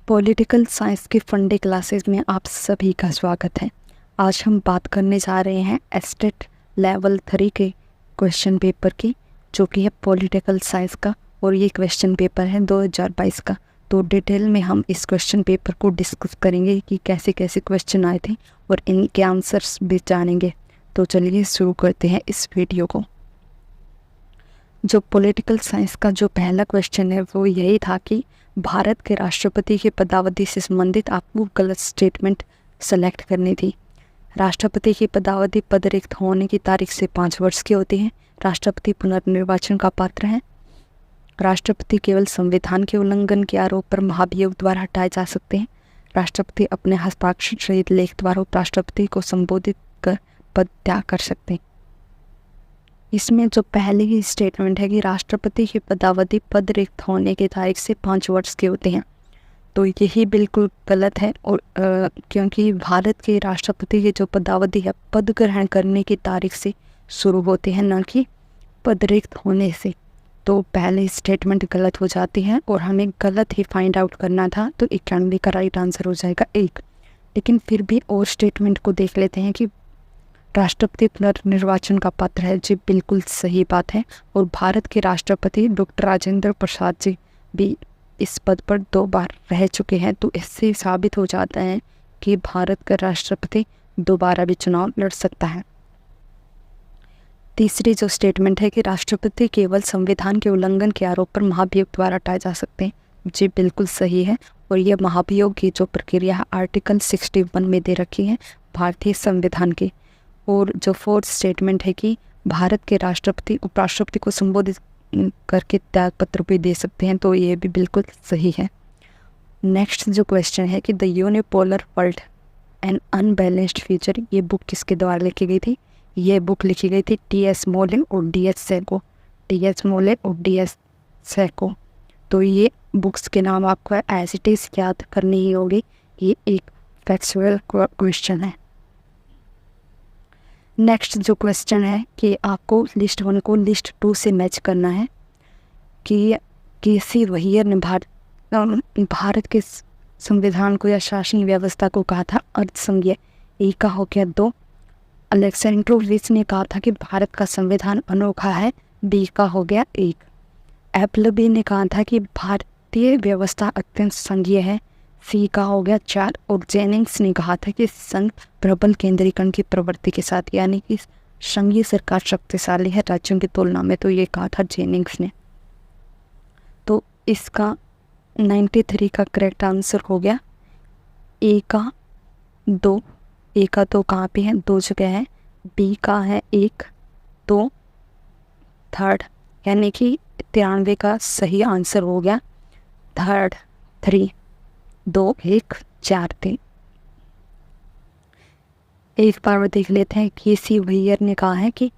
Political science की फंडे classes में आप सभी का स्वागत है। आज हम बात करने जा रहे हैं एस्टेट लेवल 3 के क्वेश्चन पेपर की, जो कि है पॉलिटिकल साइंस का, और ये क्वेश्चन पेपर है 2022 का। तो डिटेल में हम इस क्वेश्चन पेपर को डिस्कस करेंगे कि कैसे कैसे क्वेश्चन आए थे और इनके आंसर्स भी जानेंगे। तो चलिए शुरू करते हैं इस वीडियो को। जो पॉलिटिकल साइंस का जो पहला क्वेश्चन है वो यही था कि भारत के राष्ट्रपति की पदावधि से संबंधित आपको गलत स्टेटमेंट सेलेक्ट करनी थी। राष्ट्रपति की पदावधि पद रिक्त होने की तारीख से 5 वर्ष की होती है। राष्ट्रपति पुनर्निर्वाचन का पात्र है। राष्ट्रपति केवल संविधान के उल्लंघन के आरोप पर महाभियोग द्वारा हटाए जा सकते हैं। राष्ट्रपति अपने हस्ताक्षर सहित लेख द्वारा उपराष्ट्रपति को संबोधित कर पद त्याग कर सकते हैं। इसमें जो पहली ही स्टेटमेंट है कि राष्ट्रपति की पदावधि पद रिक्त होने की तारीख से 5 वर्ष के होते हैं, तो यही बिल्कुल गलत है। और क्योंकि भारत के राष्ट्रपति की जो पदावधि है पद ग्रहण करने की तारीख से शुरू होते हैं, न कि पद रिक्त होने से। तो पहले स्टेटमेंट गलत हो जाती है और हमें गलत ही फाइंड आउट करना था, तो 91 का राइट आंसर हो जाएगा 1। लेकिन फिर भी और स्टेटमेंट को देख लेते हैं कि राष्ट्रपति पुनर्निर्वाचन का पात्र है। जी बिल्कुल सही बात है। और भारत के राष्ट्रपति डॉक्टर राजेंद्र प्रसाद जी भी इस पद पर 2 बार रह चुके हैं, तो इससे साबित हो जाता है कि भारत का राष्ट्रपति दोबारा भी चुनाव लड़ सकता है। तीसरी जो स्टेटमेंट है कि राष्ट्रपति केवल संविधान के उल्लंघन के आरोप पर महाभियोग द्वारा हटाए जा सकते हैं, जी बिल्कुल सही है। और ये महाभियोग की जो प्रक्रिया है आर्टिकल 61 में दे रखी है भारतीय संविधान की। और जो 4th स्टेटमेंट है कि भारत के राष्ट्रपति उपराष्ट्रपति को संबोधित करके त्यागपत्र भी दे सकते हैं, तो ये भी बिल्कुल सही है। नेक्स्ट जो क्वेश्चन है कि the unipolar world N unbalanced future, ये बुक किसके द्वारा लिखी गई थी? ये बुक लिखी गई थी टी.एस. मोले और डी.एस. सैको। टी.एस. मोले और डी.एस. सैको। तो ये बुक्स के नाम आपको एज इट इज़ याद करनी ही होगी। ये एक फैक्चुअल क्वेश्चन है। नेक्स्ट जो क्वेश्चन है कि आपको लिस्ट 1 को लिस्ट 2 से मैच करना है कि केसी वहीयर ने भारत के संविधान को या शासकीय व्यवस्था को कहा था अर्धसंघीय। ए का हो गया 2। अलेक्जेंड्रोविच ने कहा था कि भारत का संविधान अनोखा है। बी का हो गया 1। एप्लबी ने कहा था कि भारतीय व्यवस्था अत्यंत संघीय है। सी का हो गया 4। और जेनिंग्स ने कहा था कि संघ प्रबल केंद्रीकरण की प्रवृत्ति के साथ, यानी कि संघीय सरकार शक्तिशाली है राज्यों की तुलना में, तो ये कहा था जेनिंग्स ने। तो इसका 93 का करेक्ट आंसर हो गया ए का 2। ए का 2 कहाँ पे है? 2 जगह है। बी का है 1, 2, 3rd, यानी कि 93 का सही आंसर हो गया 3rd, 3, 2, 1, 4, 3। एक बार में देख लेते हैं। केसी वहीयर ने कहा है कि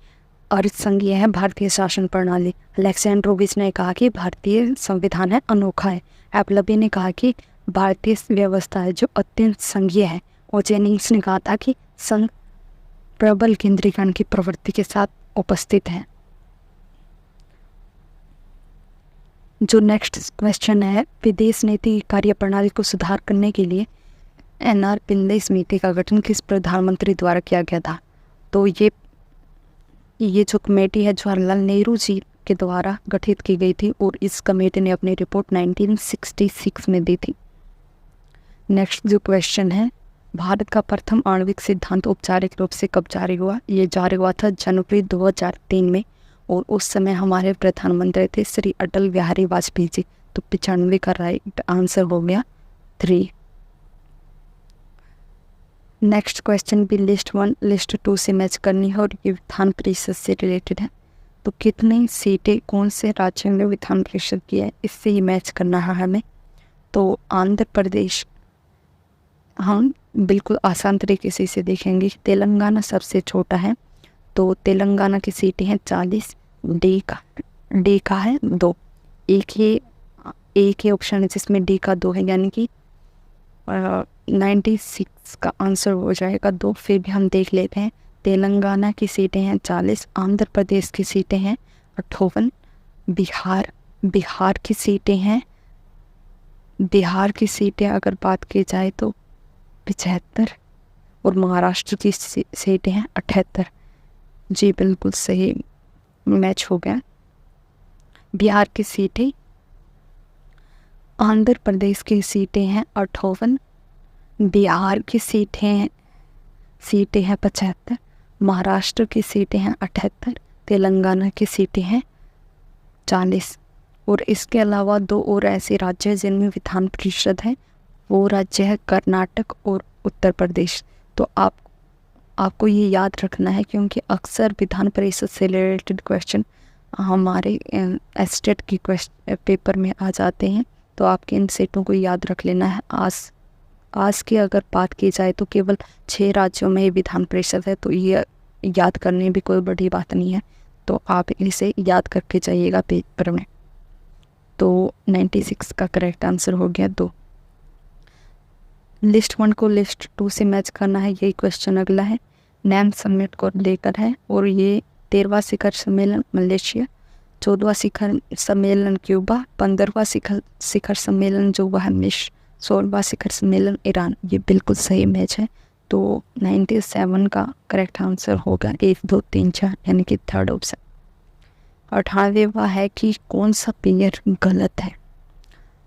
अर्धसंघीय है भारतीय शासन प्रणाली। अलेक्जेंड्रोविच ने कहा कि भारतीय संविधान है अनोखा है। एप्लबी ने कहा कि भारतीय व्यवस्था है जो अत्यंत संघीय है। और जेनिंग्स ने कहा था कि संघ प्रबल केंद्रीकरण की प्रवृत्ति के साथ उपस्थित है। जो नेक्स्ट क्वेश्चन है, विदेश नीति कार्यप्रणाली को सुधार करने के लिए एन.आर. पिल्लई समिति का गठन किस प्रधानमंत्री द्वारा किया गया था? तो ये जो कमेटी है जवाहरलाल नेहरू जी के द्वारा गठित की गई थी और इस कमेटी ने अपनी रिपोर्ट 1966 में दी थी। नेक्स्ट जो क्वेश्चन है, भारत का प्रथम आणविक सिद्धांत औपचारिक रूप से कब जारी हुआ? ये जारी हुआ था जनवरी 2003 में, और उस समय हमारे प्रधानमंत्री थे श्री अटल बिहारी वाजपेयी जी। तो 95 का राइट आंसर हो गया 3। नेक्स्ट क्वेश्चन भी लिस्ट 1 लिस्ट 2 से मैच करनी है और ये विधान परिषद से रिलेटेड है। तो कितनी सीटें कौन से राज्य में विधान परिषद की है, इससे ही मैच करना है हमें। तो आंध्र प्रदेश, हम बिल्कुल आसान तरीके से इसे देखेंगे। तेलंगाना सबसे छोटा है, तो तेलंगाना की सीटें हैं 40। डी का है 2। एक ही ऑप्शन है जिसमें डी का 2 है, यानी कि 96 का आंसर हो जाएगा 2। फिर भी हम देख लेते हैं। तेलंगाना की सीटें हैं 40, आंध्र प्रदेश की सीटें हैं 58, बिहार की सीटें हैं बिहार की सीटें अगर बात की जाए तो 75 और महाराष्ट्र की सीटें हैं 78। जी बिल्कुल सही मैच हो गया। बिहार की सीटें, आंध्र प्रदेश की सीटें हैं 58, बिहार की सीटें हैं 75, महाराष्ट्र की सीटें हैं 78, तेलंगाना की सीटें हैं 40। और इसके अलावा 2 और ऐसे राज्य हैं जिनमें विधान परिषद है, वो राज्य है कर्नाटक और उत्तर प्रदेश। तो आपको ये याद रखना है क्योंकि अक्सर विधान परिषद से रिलेटेड क्वेश्चन हमारे एस्टेट की पेपर में आ जाते हैं, तो आपके इन सीटों को याद रख लेना है। आज की अगर बात की जाए तो केवल 6 राज्यों में विधान परिषद है, तो ये याद करने भी कोई बड़ी बात नहीं है, तो आप इसे याद करके जाइएगा पेपर में। तो 96 का करेक्ट आंसर हो गया 2। लिस्ट 1 को लिस्ट 2 से मैच करना है, यही क्वेश्चन अगला है। नैम समिट को लेकर है और ये 13वां शिखर सम्मेलन मलेशिया, 14वां शिखर सम्मेलन क्यूबा, 15वां शिखर सम्मेलन जो हुआ है मिस्र, 16वां शिखर सम्मेलन ईरान। ये बिल्कुल सही मैच है। तो 97 का करेक्ट आंसर होगा 1, 2, 3, 4 यानी कि थर्ड ऑप्शन। 98वां है कि कौन सा पीरियड गलत है।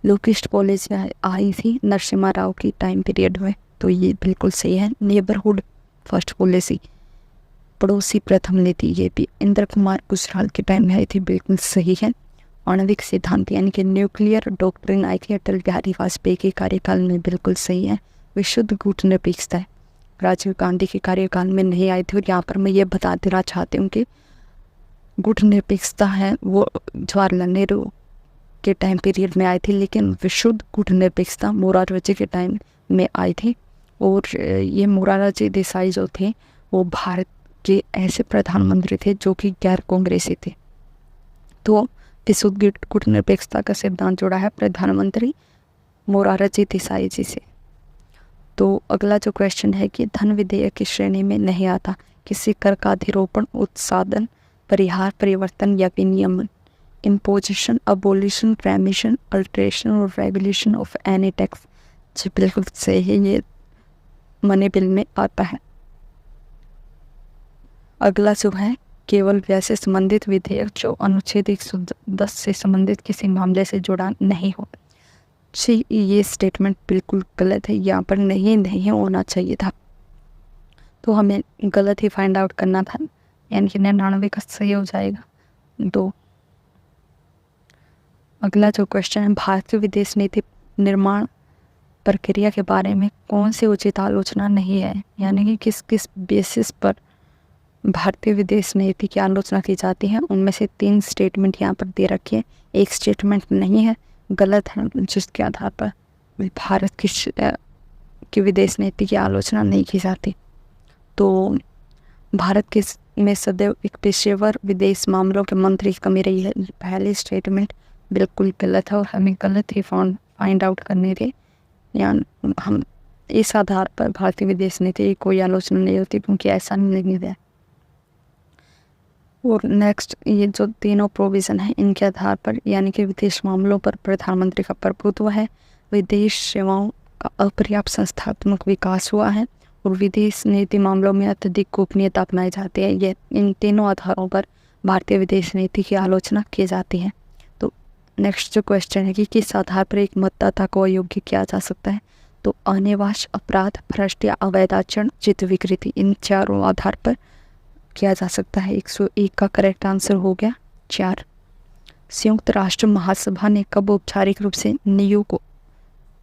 लोकेस्ट पॉलिसी आई थी नरसिम्हा राव की टाइम पीरियड में, तो ये बिल्कुल सही है। नेबरहुड फर्स्ट पॉलिसी, पड़ोसी प्रथम नीति, ये भी इंद्र कुमार गुजराल के टाइम में आई थी, बिल्कुल सही है। आणविक सिद्धांत यानी कि न्यूक्लियर डॉक्ट्रिन आई थी अटल बिहारी वाजपेयी के कार्यकाल में, बिल्कुल सही है। विशुद्ध कूटनीतिकता राजीव गांधी के कार्यकाल में नहीं आई थी, और यहाँ पर मैं ये बता देना चाहती हूँ कि कूटनीतिकता है वो जवाहरलाल नेहरू के टाइम पीरियड में आई थी, लेकिन विशुद्ध कूटनीतिकता मोरारजी के टाइम में आई थी। और ये मोरारजी देसाई जो थे वो भारत के ऐसे प्रधानमंत्री थे जो कि गैर कांग्रेसी थे। तो विशुद्ध कूटनीतिकता का सिद्धांत जोड़ा है प्रधानमंत्री मोरारजी देसाई जी से। तो अगला जो क्वेश्चन है कि धन विधेयक की श्रेणी में नहीं आता, किसी कर का अधिरोपण, उत्साधन, परिहार, परिवर्तन या विनियमन, इम्पोजिशन, अबोलिशन, प्रेमिशन, अल्ट्रेशन और रेगुलेशन ऑफ एनी टैक्स। जी बिल्कुल सही है, ये मनी बिल में आता है। अगला जो है केवल व्यय से संबंधित विधेयक जो अनुच्छेद 110 से संबंधित किसी मामले से जुड़ा नहीं हो। जी ये स्टेटमेंट बिल्कुल गलत है, यहाँ पर नहीं होना चाहिए था, तो हमें गलत ही फाइंड आउट करना था, यानी कि 99 का सही हो जाएगा 2। अगला जो क्वेश्चन है भारतीय विदेश नीति निर्माण प्रक्रिया के बारे में कौन सी उचित आलोचना नहीं है, यानी कि किस किस बेसिस पर भारतीय विदेश नीति की आलोचना की जाती है। उनमें से 3 स्टेटमेंट यहाँ पर दे रखी है। एक स्टेटमेंट नहीं है, गलत है, जिसके आधार पर भारत की विदेश नीति की आलोचना नहीं की जाती। तो भारत के में सदैव एक पेशेवर विदेश मामलों के मंत्री की कमी रही है। पहली स्टेटमेंट बिल्कुल गलत है और हमें गलत ही फाइंड आउट करने थे, यानी हम इस आधार पर भारतीय विदेश नीति की कोई आलोचना नहीं होती, क्योंकि ऐसा नहीं है। और नेक्स्ट ये जो तीनों प्रोविज़न है इनके आधार पर, यानी कि विदेश मामलों पर प्रधानमंत्री का प्रभुत्व है, विदेश सेवाओं का अपर्याप्त संस्थात्मक विकास हुआ है और विदेश नीति मामलों में अत्यधिक गोपनीयता अपनाई जाती है। ये इन तीनों आधारों पर भारतीय विदेश नीति की आलोचना की जाती है। तो नेक्स्ट जो क्वेश्चन है कि किस आधार पर एक मतदाता को अयोग्य किया जा सकता है। तो अनिवार्य, अपराध, भ्रष्ट या अवैध आचरण, चित्त विकृति, इन चारों आधार पर किया जा सकता है। 101 का करेक्ट आंसर हो गया 4। संयुक्त राष्ट्र महासभा ने कब औपचारिक रूप से न्यू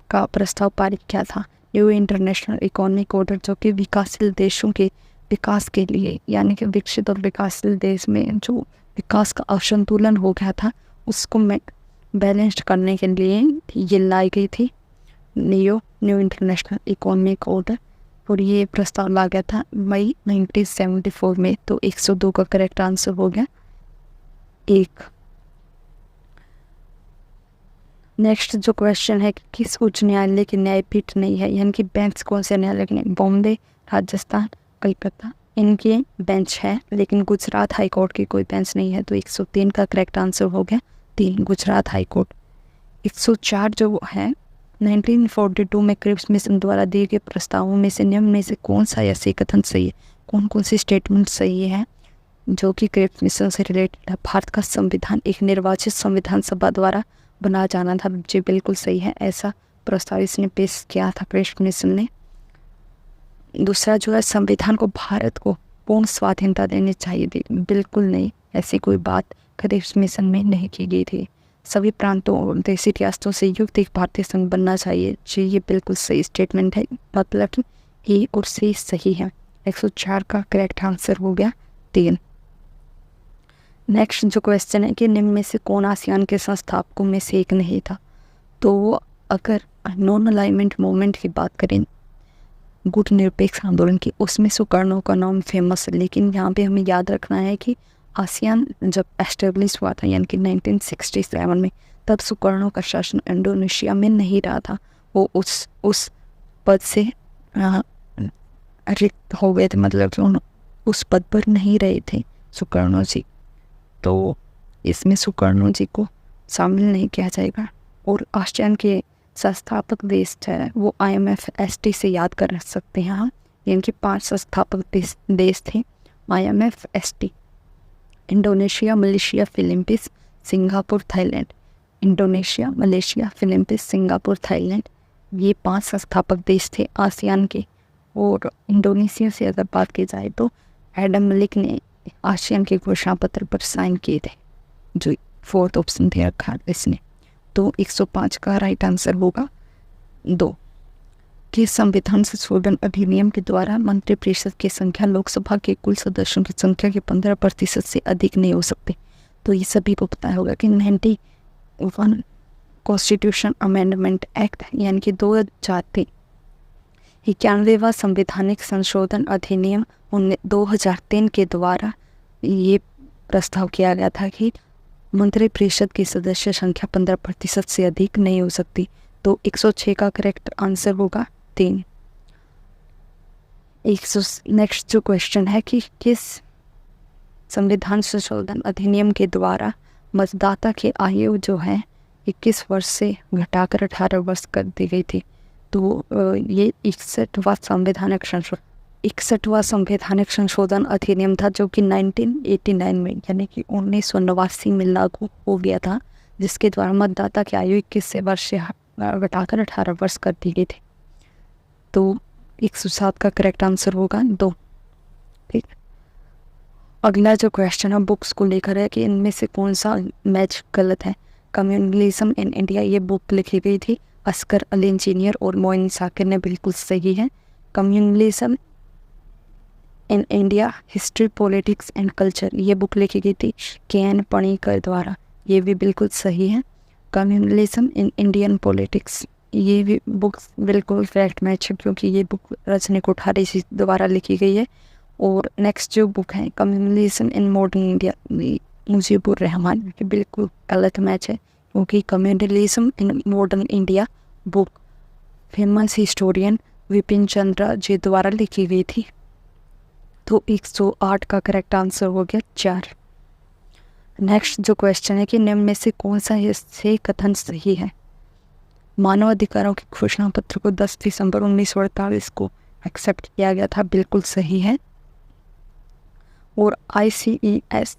का प्रस्ताव पारित किया था। न्यू इंटरनेशनल इकोनॉमिक ऑर्डर, जो कि विकासशील देशों के विकास के लिए, यानी कि विकसित और विकासशील देश में जो विकास का असंतुलन हो गया था उसको बैलेंस्ड करने के लिए ये लाई गई थी न्यू इंटरनेशनल इकोनॉमिक ऑर्डर, और ये प्रस्ताव ला गया था मई 1974 में। तो 102 का करेक्ट आंसर हो गया 1। नेक्स्ट जो क्वेश्चन है कि किस उच्च न्यायालय की न्यायपीठ नहीं है, यानी कि बेंच कौन से न्यायालय के नहीं। बॉम्बे, राजस्थान, कलकत्ता, इनके बेंच है, लेकिन गुजरात हाई कोर्ट की कोई बेंच नहीं है। तो 103 का करेक्ट आंसर हो गया 3, गुजरात हाई कोर्ट। 104 जो है 1942 में क्रिप्स मिशन द्वारा दिए गए प्रस्तावों में से निम्न में से कौन सा ऐसे कथन सही है, कौन कौन सी स्टेटमेंट सही है जो कि क्रिप्स मिशन से रिलेटेड है। भारत का संविधान एक निर्वाचित संविधान सभा द्वारा बनाया जाना था, जी बिल्कुल सही है, ऐसा प्रस्ताव इसने पेश किया था क्रिप्स मिशन ने। दूसरा जो है, संविधान को भारत को पूर्ण स्वाधीनता देनी चाहिए थी, बिल्कुल नहीं, ऐसी कोई बात क्रिप्स मिशन में नहीं की गई थी। सभी प्रांतों और देशी रियासतों से युक्त एक भारतीय संघ बनना चाहिए, जी ये बिल्कुल सही स्टेटमेंट है, मतलब कि ए और सी सही है। 104 का करेक्ट आंसर हो गया 3। नेक्स्ट जो क्वेश्चन है कि निम्न में से कौन आसियान के संस्थापकों में से एक नहीं था। तो अगर नॉन अलाइनमेंट मूवमेंट की बात करें, गुट निरपेक्ष आंदोलन की, उसमें सुकर्णों का नाम फेमस है, लेकिन यहाँ पे हमें याद रखना है कि आसियान जब एस्टेब्लिश हुआ था यानी कि 1967 में, तब सुकर्णों का शासन इंडोनेशिया में नहीं रहा था, वो उस पद से रिक्त हो गए थे, मतलब कि उस पद पर नहीं रहे थे सुकर्णो जी, तो इसमें सुकर्णो जी को शामिल नहीं किया जाएगा। और आसियान के संस्थापक देश है वो IMF-ST से याद कर सकते हैं हम, यानी कि 5 संस्थापक देश थे IMF-ST: Indonesia, Malaysia, Philippines, Singapore, Thailand. Indonesia, Malaysia, Philippines, Singapore, Thailand, ये 5 संस्थापक देश थे आसियान के। और इंडोनेशिया से अगर बात की जाए तो एडम मलिक ने आसियान के घोषणा पत्र पर साइन किए थे, जो 4th ऑप्शन दे रखा इसने। तो 105 का राइट आंसर होगा 2 कि संविधान संशोधन अधिनियम के द्वारा मंत्रिपरिषद की संख्या लोकसभा के कुल सदस्यों की संख्या के 15% से अधिक नहीं हो सकते। तो ये सभी को पता होगा कि 91 कॉन्स्टिट्यूशन अमेंडमेंट एक्ट यानी कि 2003 91वां संवैधानिक संशोधन अधिनियम 2003 के द्वारा ये प्रस्ताव किया गया था कि मंत्रिपरिषद की सदस्य संख्या 15% से अधिक नहीं हो सकती। तो 106 का करेक्ट आंसर होगा 3। नेक्स्ट जो क्वेश्चन है कि किस संविधान संशोधन अधिनियम के द्वारा मतदाता की आयु जो है 21 वर्ष से घटाकर 18 वर्ष कर दी गई थी। तो ये 61वां संवैधानिक संशोधन अधिनियम था, जो कि 1989 में यानी कि 1989 में लागू हो गया था, जिसके द्वारा मतदाता की आयु 21 वर्ष से घटाकर 18 वर्ष कर दी गई थी। तो 107 का करेक्ट आंसर होगा 2। ठीक, अगला जो क्वेश्चन है बुक्स को लेकर है कि इनमें से कौन सा मैच गलत है। कम्युनलिज्म इन इंडिया ये बुक लिखी गई थी अस्कर अली इंजीनियर और मोइन साकिर ने, बिल्कुल सही है। Communalism in India history, politics and culture ये बुक लिखी गई थी KN पणिकर द्वारा, ये भी बिल्कुल सही है। कम्युनलिज्म इन इंडियन पॉलिटिक्स ये भी बुक बिल्कुल करेक्ट मैच है, क्योंकि ये बुक रजनी कोठारी जी द्वारा लिखी गई है। और नेक्स्ट जो बुक है communalism in modern India, Mujibur Rahman, ये बिल्कुल गलत मैच है, क्योंकि communalism in modern India book famous historian Vipin Chandra ji द्वारा लिखी गई थी। तो 108 का करेक्ट आंसर हो गया 4। नेक्स्ट जो क्वेश्चन है कि निम्न में से कौन सा से कथन सही है। मानव अधिकारों के घोषणा पत्र को 10 दिसंबर 1948 को एक्सेप्ट किया गया था, बिल्कुल सही है। और ICESR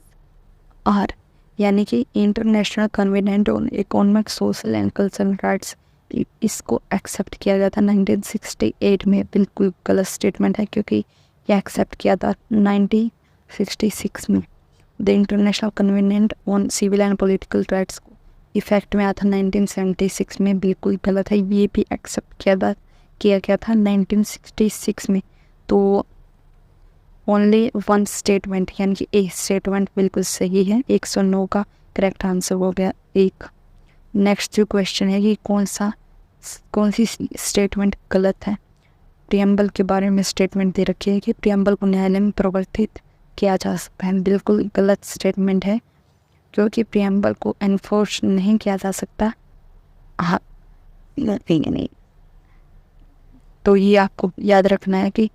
यानी कि international covenant on economic, social and cultural rights, इसको एक्सेप्ट किया गया था 1968 में, बिल्कुल गलत स्टेटमेंट है, क्योंकि यह एक्सेप्ट किया था 1966 में। The international covenant on civil and political rights को इफेक्ट में आया था 1976 में, बिल्कुल गलत है, ये भी एक्सेप्ट किया गया था 1966 में। तो ओनली 1 स्टेटमेंट यानी कि ए स्टेटमेंट बिल्कुल सही है। 109 का करेक्ट आंसर हो गया 1। नेक्स्ट जो क्वेश्चन है कि कौन सी स्टेटमेंट गलत है। प्रियम्बल के बारे में स्टेटमेंट दे रखी है कि प्रियम्बल को न्यायालय में प्रवर्तित किया जा सकता है, बिल्कुल गलत स्टेटमेंट है, क्योंकि प्रियम्बल को एनफोर्स नहीं किया जा सकता। नहीं, तो ये आपको याद रखना है कि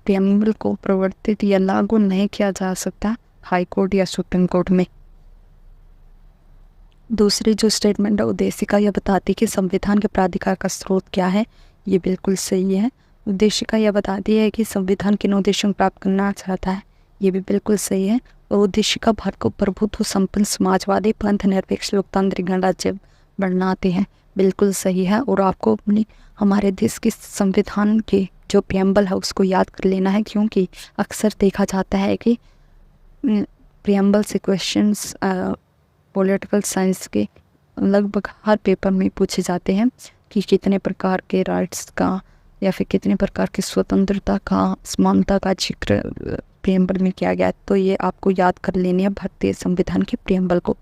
प्रियम्बल को प्रवर्तित या लागू नहीं किया जा सकता हाई कोर्ट या सुप्रीम कोर्ट में। दूसरी जो स्टेटमेंट है उद्देशिका यह बताती है कि संविधान के प्राधिकार का स्रोत क्या है, ये बिल्कुल सही है। उद्देशिका यह बताती है कि संविधान किन उद्देश्यों को प्राप्त करना चाहता है, ये भी बिल्कुल सही है। और उद्देशिका भारत को प्रभुत्व संपन्न समाजवादी पंथ निरपेक्ष लोकतांत्रिक गणराज्य बनाते हैं, बिल्कुल सही है। और आपको अपनी हमारे देश के संविधान के जो प्रियम्बल है उसको याद कर लेना है, क्योंकि अक्सर देखा जाता है कि प्रियम्बल से क्वेश्चंस पॉलिटिकल साइंस के लगभग हर पेपर में पूछे जाते हैं कि कितने प्रकार के राइट्स का या फिर कितने प्रकार की स्वतंत्रता का, समानता का जिक्र प्रियम्बल में किया गया है। तो ये आपको याद कर लेनी है भारतीय संविधान के प्रियम्बल को।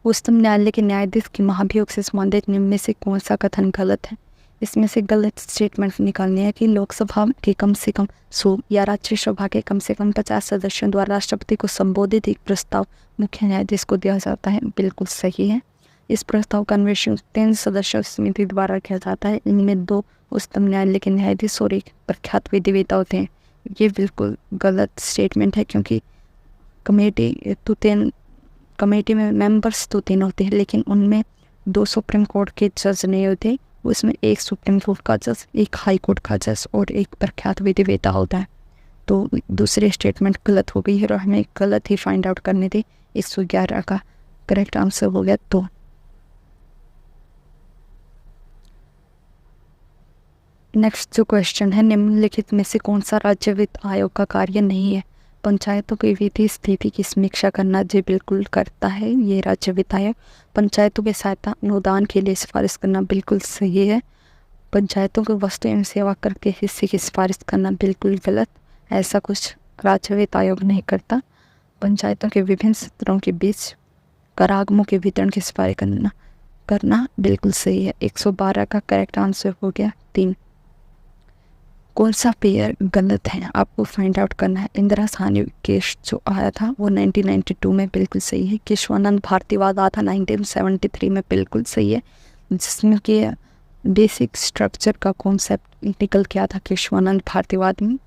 उच्चतम न्यायालय के न्यायाधीश के महाभियोग से संबंधित निम्न में से कौन सा कथन गलत है? इसमें से गलत स्टेटमेंट निकालनी है कि लोकसभा के कम से कम 100 या राज्यसभा के कम से कम 50 सदस्यों द्वारा राष्ट्रपति को संबोधित एक प्रस्ताव मुख्य न्यायाधीश को दिया जाता है, बिल्कुल सही है। इस प्रस्ताव का अन्वेषण 3 सदस्यों समिति द्वारा किया जाता है। इनमें 2 उच्चतम न्यायालय के न्यायाधीश और 1 प्रख्यात विधिवेत्ता होते हैं। ये बिल्कुल गलत स्टेटमेंट है, क्योंकि कमेटी में मेंबर्स तो 3 होते हैं, लेकिन उनमें 2 सुप्रीम कोर्ट के जज नहीं होते। उसमें 1 सुप्रीम कोर्ट का जज, 1 हाई कोर्ट का जज और 1 प्रख्यात विधिवेत्ता होता है। तो दूसरी स्टेटमेंट गलत हो गई है और हमें गलत ही फाइंड आउट करने थे। 111 का करेक्ट आंसर हो गया। तो नेक्स्ट जो क्वेश्चन है, निम्नलिखित में से कौन सा राज्य वित्त आयोग का कार्य नहीं है? पंचायतों की वित्तीय स्थिति की समीक्षा करना जी बिल्कुल करता है ये राज्य वित्त आयोग। पंचायतों के सहायता अनुदान के लिए सिफारिश करना बिल्कुल सही है। पंचायतों को वस्तु एवं सेवा कर के हिस्से की सिफारिश करना बिल्कुल गलत, ऐसा कुछ राज्य वित्त आयोग नहीं करता। पंचायतों के विभिन्न सत्रों के बीच करागमों के वितरण की सिफारिश करना बिल्कुल सही है। 112 का करेक्ट आंसर हो गया 3। कौन सा पेयर गलत है आपको फाइंड आउट करना है। इंदिरा साहनी केस जो आया था वो 1992 में, बिल्कुल सही है। केशवानंद भारतीवाद आया था 1973 में, बिल्कुल सही है। जिसमें कि बेसिक स्ट्रक्चर का कॉन्सेप्ट निकल के आया था केशवानंद भारतीवाद में,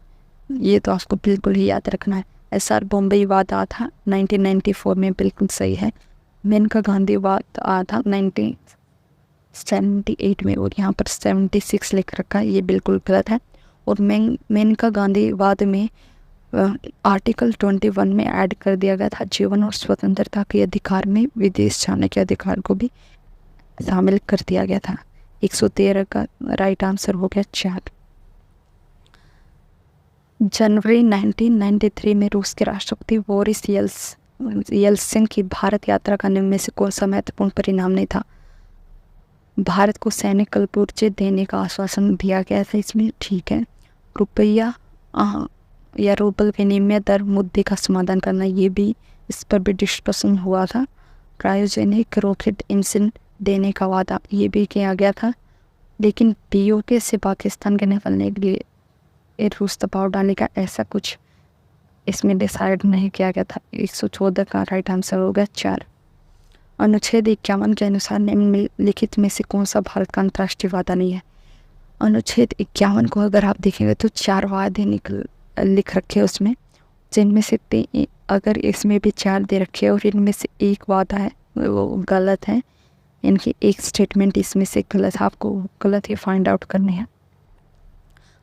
ये तो आपको बिल्कुल ही याद रखना है। SR बॉम्बेवाद आया था 1994 में, बिल्कुल सही है। मेनका गांधीवाद आया था 1978 में और यहाँ पर 76 लिख रखा है, ये बिल्कुल गलत है। और मेनका गांधीवाद में आर्टिकल 21 में ऐड कर दिया गया था जीवन और स्वतंत्रता के अधिकार में विदेश जाने के अधिकार को भी शामिल कर दिया गया था। 113 का राइट आंसर हो गया 4। जनवरी 1993 में रूस के राष्ट्रपति बोरिस येल्सिन की भारत यात्रा का निम्न में से कौन सा महत्वपूर्ण परिणाम नहीं था? भारत को सैनिक कलपुर्जे देने का आश्वासन दिया गया था, इसमें ठीक है। रुपया या रूबल विनिमय दर मुद्दे का समाधान करना, ये भी इस पर भी डिस्कशन हुआ था। क्रायोजेनिक रॉकेट इंजन देने का वादा, ये भी किया गया था। लेकिन POK से पाकिस्तान के निकलने के लिए रूस दबाव डालने का ऐसा कुछ इसमें डिसाइड नहीं किया गया था। 114 का राइट आंसर हो गया 4। अनुच्छेद 51 के अनुसार निम्नलिखित में से कौन सा भारत का अंतर्राष्ट्रीय वादा नहीं है? अनुच्छेद 51 को अगर आप देखेंगे तो 4 वादे लिख रखे हैं उसमें, जिनमें से अगर इसमें भी 4 दे रखे हैं और इनमें से एक वादा है वो गलत है। इनकी एक स्टेटमेंट इसमें से गलत है, आपको गलत ही फाइंड आउट करनी है।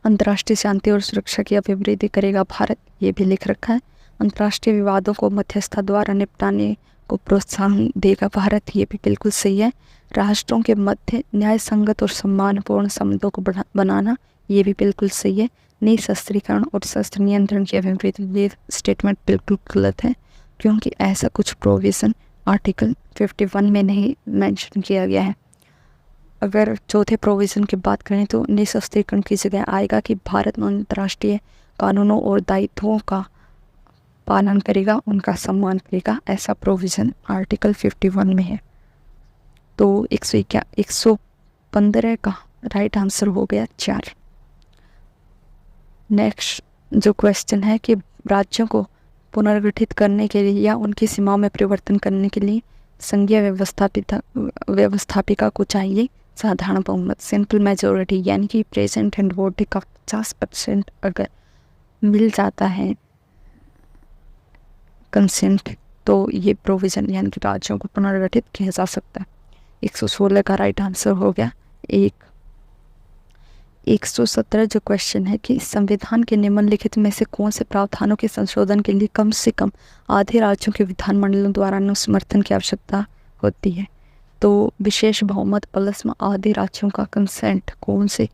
अंतर्राष्ट्रीय शांति और सुरक्षा की अभिवृद्धि करेगा भारत, ये भी लिख रखा है। अंतर्राष्ट्रीय विवादों को मध्यस्थता द्वारा निपटाने को प्रोत्साहन देगा भारत, ये भी बिल्कुल सही है। राष्ट्रों के मध्य न्याय संगत और सम्मानपूर्ण संबंधों को बनाना, ये भी बिल्कुल सही है। निशस्त्रीकरण और शस्त्र नियंत्रण की अभिवृद्धि, ये स्टेटमेंट बिल्कुल गलत है, क्योंकि ऐसा कुछ प्रोविज़न आर्टिकल 51 में नहीं मेंशन किया गया है। अगर चौथे प्रोविज़न की बात करें तो निशस्त्रीकरण की जगह आएगा कि भारत अंतर्राष्ट्रीय कानूनों और दायित्वों का पालन करेगा, उनका सम्मान करेगा, ऐसा प्रोविज़न आर्टिकल 51 में है। तो 115 का राइट आंसर हो गया 4। नेक्स्ट जो क्वेश्चन है कि राज्यों को पुनर्गठित करने के लिए या उनकी सीमाओं में परिवर्तन करने के लिए संघीय व्यवस्थापिका को चाहिए साधारण बहुमत, सिंपल मेजोरिटी, यानी कि प्रेजेंट एंड वोट का 50% अगर मिल जाता है कंसेंट तो ये प्रोविज़न यानी कि राज्यों को पुनर्गठित किया जा सकता है। 116 का राइट आंसर हो गया। 117 जो क्वेश्चन है कि संविधान के निम्नलिखित में से कौन से प्रावधानों के संशोधन के लिए कम से कम आधे राज्यों के विधानमंडलों द्वारा अनुसमर्थन की आवश्यकता होती है। तो विशेष बहुमत प्लस में आधे राज्यों का कंसेंट कौन से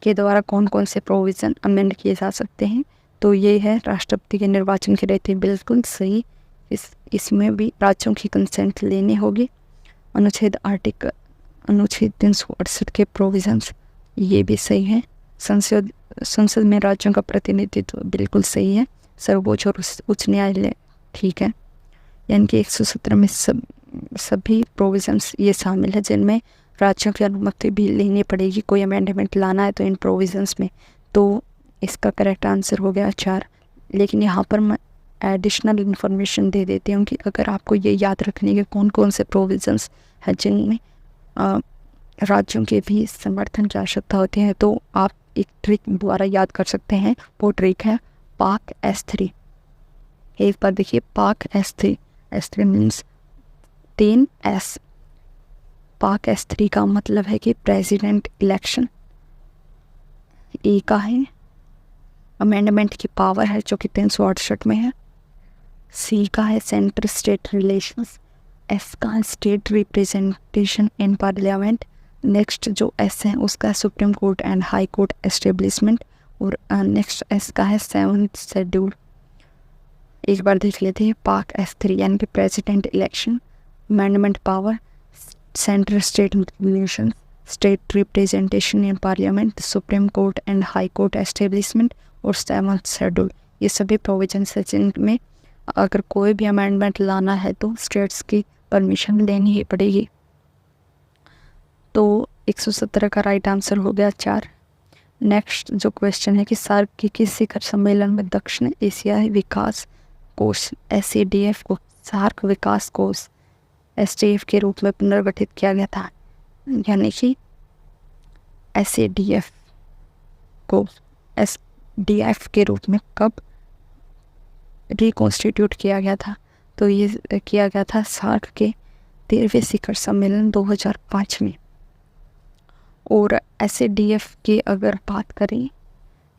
के द्वारा कौन कौन से प्रोविज़न अमेंड किए जा सकते हैं। तो ये है राष्ट्रपति के निर्वाचन के रहते बिल्कुल सही। इसमें भी राज्यों की कंसेंट लेनी होगी। अनुच्छेद 368 के प्रोविजंस ये भी सही है। संसद में राज्यों का प्रतिनिधित्व बिल्कुल सही है। सर्वोच्च और उच्च न्यायालय ठीक है। यानी कि 117 में सभी प्रोविजंस ये शामिल है जिनमें राज्यों की अनुमति भी लेनी पड़ेगी। कोई अमेंडमेंट लाना है तो इन प्रोविजंस में, तो इसका करेक्ट आंसर हो गया 4। लेकिन यहाँ पर मैं एडिशनल इन्फॉर्मेशन दे देती हूँ कि अगर आपको ये याद रखने के कौन कौन से प्रोविजंस हैं जिनमें राज्यों के भी समर्थन की आवश्यकता होती है, तो आप एक ट्रिक द्वारा याद कर सकते हैं। वो ट्रिक है पाक S3। एक बार देखिए, पाक S3 मीन्स 3S। पाक S3 का मतलब है कि प्रेसिडेंट इलेक्शन। ए का है अमेंडमेंट की पावर है जो कि 368 में है। सी का है सेंटर स्टेट रिलेशंस। एस का है state representation in parliament. Next जो एस है उसका supreme court and high court establishment. और नेक्स्ट एस का है 7th शेड्यूल। एक बार देख लेते हैं। पाक S3 यानी कि president election, amendment power, central state relation, state representation in parliament, supreme court and high court establishment और 7th शेड्यूल। ये सभी प्रोविजंस है जिनमें अगर कोई भी अमेंडमेंट लाना है तो स्टेट्स की परमिशन लेनी ही पड़ेगी। तो 117 का राइट आंसर हो गया 4। नेक्स्ट जो क्वेश्चन है कि सार्क के किस शिखर सम्मेलन में दक्षिण एशियाई विकास कोष SADF को सार्क विकास कोष SDF के रूप में पुनर्गठित किया गया था। यानी कि SADF को SDF के रूप में कब रिकॉन्स्टिट्यूट किया गया था? तो ये किया गया था सार्क के 13वें शिखर सम्मेलन 2005 में। और SADF की अगर बात करें,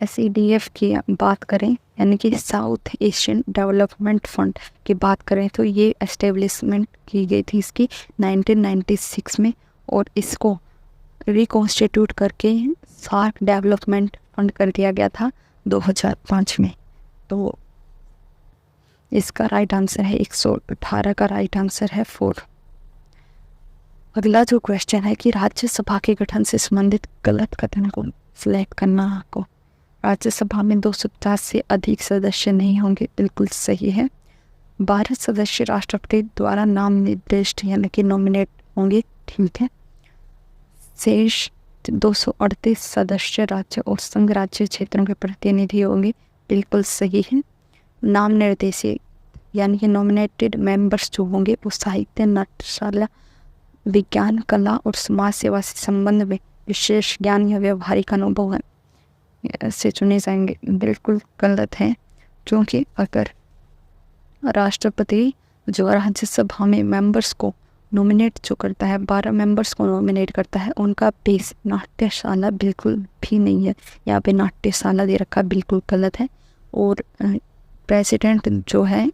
SADF की बात करें यानी कि साउथ एशियन डेवलपमेंट फंड की बात करें तो ये एस्टेब्लिशमेंट की गई थी इसकी 1996 में, और इसको रिकॉन्स्टिट्यूट करके सार्क डेवलपमेंट फंड कर दिया गया था 2005 में। तो इसका राइट आंसर है 118 का राइट आंसर है 4। अगला जो क्वेश्चन है कि राज्यसभा के गठन से संबंधित गलत कथन को सिलेक्ट करना आपको। राज्यसभा में 250 से अधिक सदस्य नहीं होंगे, बिल्कुल सही है। 12 सदस्य राष्ट्रपति द्वारा नाम निर्दिष्ट यानी कि नॉमिनेट होंगे, ठीक है। शेष 238 सदस्य राज्य और संघ राज्य क्षेत्रों के प्रतिनिधि होंगे, बिल्कुल सही है। नाम निर्देशित यानी कि नॉमिनेटेड मेंबर्स जो होंगे वो साहित्य, नाट्यशाला, विज्ञान, कला और समाज सेवा से संबंध में विशेष ज्ञान या व्यवहारिक अनुभव से चुने जाएंगे, बिल्कुल गलत है। क्योंकि अगर राष्ट्रपति जो राज्यसभा में मेंबर्स को नॉमिनेट जो करता है, 12 मेंबर्स को नॉमिनेट करता है, उनका बेस नाट्यशाला बिल्कुल भी नहीं है। यहाँ पे नाट्यशाला दे रखा, बिल्कुल गलत है। और प्रेसिडेंट जो है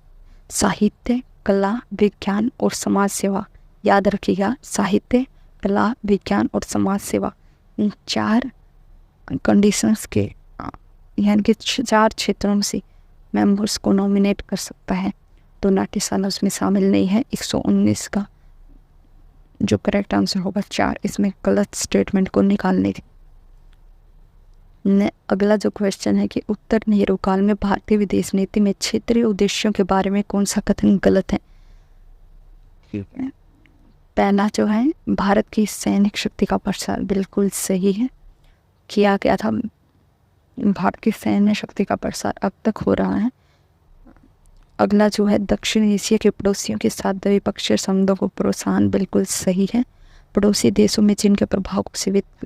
साहित्य, कला, विज्ञान और समाज सेवा, याद रखिएगा, साहित्य, कला, विज्ञान और समाज सेवा, इन 4 कंडीशंस के यानी कि 4 क्षेत्रों से मेंबर्स को नॉमिनेट कर सकता है। तो नाट्यशाला उसमें शामिल नहीं है। 119 का जो करेक्ट आंसर होगा 4, इसमें गलत स्टेटमेंट को निकालने की। अगला जो क्वेश्चन है कि उत्तर नेहरू काल में भारतीय विदेश नीति में क्षेत्रीय उद्देश्यों के बारे में कौन सा कथन गलत है? पहला जो है भारत की सैनिक शक्ति का प्रसार, बिल्कुल सही है, किया गया था। भारत की सैन्य शक्ति का प्रसार अब तक हो रहा है। अगला जो है दक्षिण एशिया के पड़ोसियों के साथ द्विपक्षीय संबंधों को प्रोत्साहन, बिल्कुल सही है। पड़ोसी देशों में चीन के प्रभाव को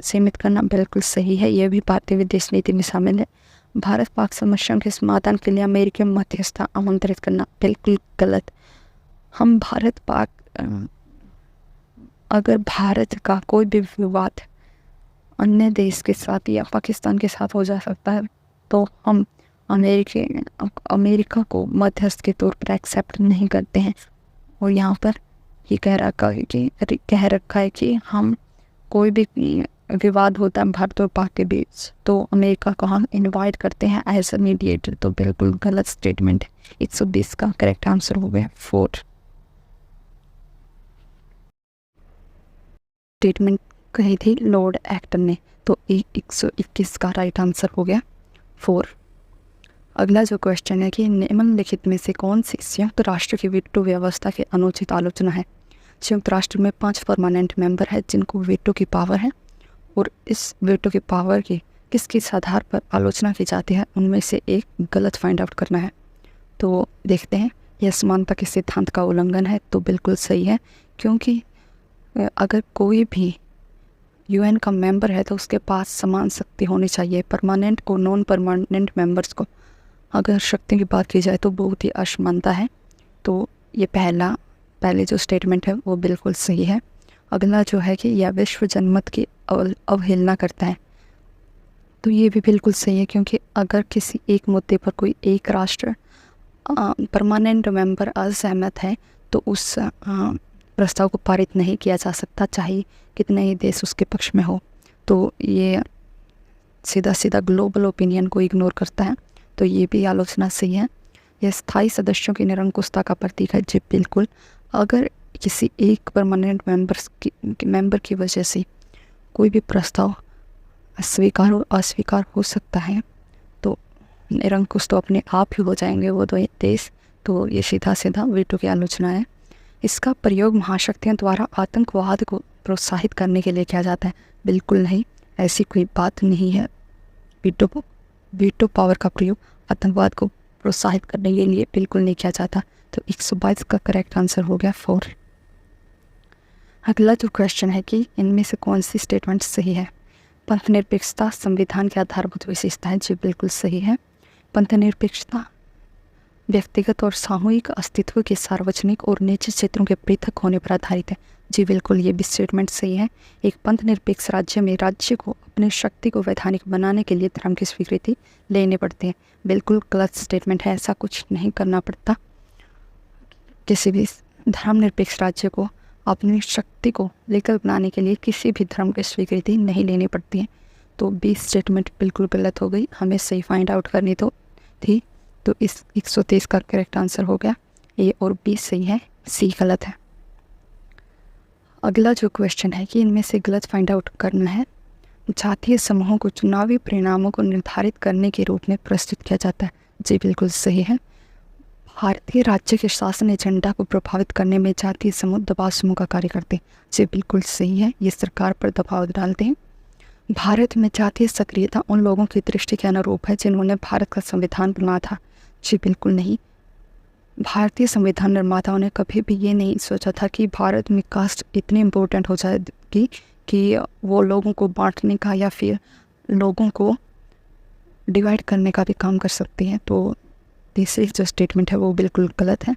सीमित करना, बिल्कुल सही है, यह भी भारतीय विदेश नीति में शामिल है। भारत पाक समस्या के समाधान के लिए अमेरिकी मध्यस्थता आमंत्रित करना, बिल्कुल गलत। हम भारत पाक अगर भारत का कोई भी विवाद अन्य देश के साथ या पाकिस्तान के साथ हो जा सकता है तो हम अमेरिका को मध्यस्थ के तौर पर एक्सेप्ट नहीं करते हैं। और यहाँ पर ये कह रखा है कि हम कोई भी विवाद होता है भारत और पाक के बीच तो अमेरिका को हम इनवाइट करते हैं एज अ मीडिएटर, तो बिल्कुल गलत स्टेटमेंट है। 120 का करेक्ट आंसर हो गया 4। स्टेटमेंट कही थी लॉर्ड एक्टन ने, तो 121 का राइट आंसर हो गया 4। अगला जो क्वेश्चन है कि निम्नलिखित में से कौन सी संयुक्त राष्ट्र की वीटो व्यवस्था की अनुचित आलोचना है। संयुक्त राष्ट्र में 5 परमानेंट मेंबर है जिनको वीटो की पावर है, और इस वीटो की पावर की किस आधार पर आलोचना की जाती है उनमें से एक गलत फाइंड आउट करना है। तो देखते हैं, यह समानता के सिद्धांत का उल्लंघन है, तो बिल्कुल सही है, क्योंकि अगर कोई भी यूएन का मेंबर है तो उसके पास समान शक्ति होनी चाहिए। परमानेंट को नॉन परमानेंट मेंबर्स को अगर शक्ति की बात की जाए तो बहुत ही असमानता है। तो ये पहले जो स्टेटमेंट है वो बिल्कुल सही है। अगला जो है कि यह विश्व जनमत की अवहेलना करता है, तो ये भी बिल्कुल सही है, क्योंकि अगर किसी एक मुद्दे पर कोई एक राष्ट्र परमानेंट मेंबर असहमत है तो उस प्रस्ताव को पारित नहीं किया जा सकता, चाहे कितने ही देश उसके पक्ष में हो। तो ये सीधा ग्लोबल ओपिनियन को इग्नोर करता है, तो ये भी आलोचना सही है। यह स्थायी सदस्यों की निरंकुशता का प्रतीक है, जी बिल्कुल। अगर किसी एक परमानेंट मेंबर की वजह से कोई भी प्रस्ताव स्वीकार और अस्वीकार हो सकता है तो निरंकुश तो अपने आप ही हो जाएंगे वो दो देश। तो ये सीधा वीटो की आलोचना है। इसका प्रयोग महाशक्तियों द्वारा आतंकवाद को प्रोत्साहित करने के लिए किया जाता है, बिल्कुल नहीं, ऐसी कोई बात नहीं है। वीटो पावर का प्रयोग आतंकवाद को प्रोत्साहित करने के लिए बिल्कुल नहीं किया जाता। तो 122 का करेक्ट आंसर हो गया 4। अगला जो क्वेश्चन है कि इनमें से कौन सी स्टेटमेंट सही है। पंथनिरपेक्षता संविधान की आधारभूत विशेषता है, जी बिल्कुल सही है। पंथनिरपेक्षता व्यक्तिगत और सामूहिक अस्तित्व के सार्वजनिक और निजी क्षेत्रों के पृथक होने पर आधारित है, जी बिल्कुल, ये भी स्टेटमेंट सही है। एक पंथनिरपेक्ष राज्य में राज्य को अपनी शक्ति को वैधानिक बनाने के लिए धर्म की स्वीकृति लेने पड़ती है, बिल्कुल गलत स्टेटमेंट है। ऐसा कुछ नहीं करना पड़ता, किसी भी धर्मनिरपेक्ष राज्य को अपनी शक्ति को लेकर बनाने के लिए किसी भी धर्म की स्वीकृति नहीं लेनी पड़ती है। तो 20 स्टेटमेंट बिल्कुल गलत हो गई, हमें सही फाइंड आउट करनी तो थी। तो इस 123 का करेक्ट आंसर हो गया ए और बी सही है, सी गलत है। अगला जो क्वेश्चन है कि इनमें से गलत फाइंड आउट करना है। जातीय समूहों को चुनावी परिणामों को निर्धारित करने के रूप में प्रस्तुत किया जाता है, जी बिल्कुल सही है। भारतीय राज्य के शासन एजेंडा को प्रभावित करने में जातीय समूह दबाव समूह का कार्य करते हैं, जी बिल्कुल सही है, ये सरकार पर दबाव डालते हैं। भारत में जातीय सक्रियता उन लोगों की दृष्टि के अनुरूप है जिन्होंने भारत का संविधान बनाया था, जी बिल्कुल नहीं। भारतीय संविधान निर्माताओं ने कभी भी ये नहीं सोचा था कि भारत में कास्ट इतनी इम्पोर्टेंट हो जाएगी कि वो लोगों को बांटने का या फिर लोगों को डिवाइड करने का भी काम कर सकती हैं। तो तीसरी जो स्टेटमेंट है वो बिल्कुल गलत है।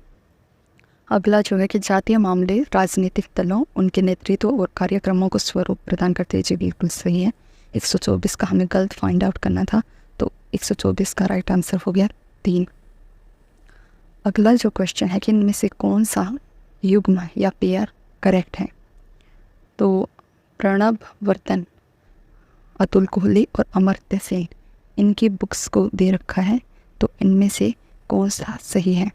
अगला जो है कि जातीय मामले राजनीतिक दलों, उनके नेतृत्व और कार्यक्रमों को स्वरूप प्रदान करते हैं, जी बिल्कुल सही है। 124 का हमें गलत फाइंड आउट करना था, तो 124 का राइट आंसर हो गया 3। अगला जो क्वेश्चन है कि इनमें से कौन सा युग्म या पेयर करेक्ट है। तो प्रणब वर्तन, अतुल कोहली और अमर्त्य सेन, इनकी बुक्स को दे रखा है, तो इनमें से कौन सा सही है।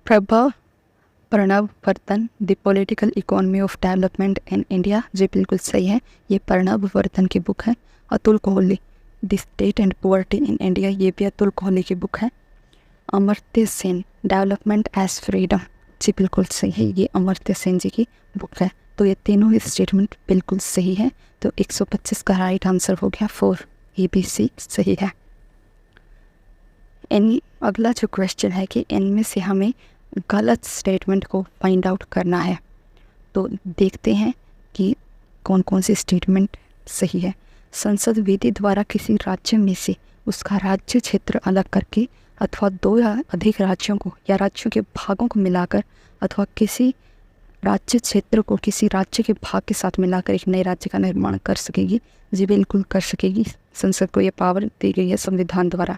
Pranab Bardhan, the political economy of development in India, जी बिल्कुल सही है, ये प्रणब वर्तन की बुक है। Atul Kohli, the state and poverty in India, ये भी अतुल कोहली की बुक है। Amartya Sen, development as freedom, जी बिल्कुल सही है, ये अमर्त्य सेन जी की बुक है। तो ये तीनों ही स्टेटमेंट बिल्कुल सही है, तो 125 का राइट आंसर हो गया 4, ए बी सी सही है। अगला जो क्वेश्चन है कि इनमें से हमें गलत स्टेटमेंट को फाइंड आउट करना है। तो देखते हैं कि कौन कौन सी स्टेटमेंट सही है। संसद विधि द्वारा किसी राज्य में से उसका राज्य क्षेत्र अलग करके अथवा दो या अधिक राज्यों को या राज्यों के भागों को मिलाकर अथवा किसी राज्य क्षेत्र को किसी राज्य के भाग के साथ मिलाकर एक नए राज्य का निर्माण कर सकेगी। जी बिल्कुल कर सकेगी, संसद को यह पावर दी गई है संविधान द्वारा।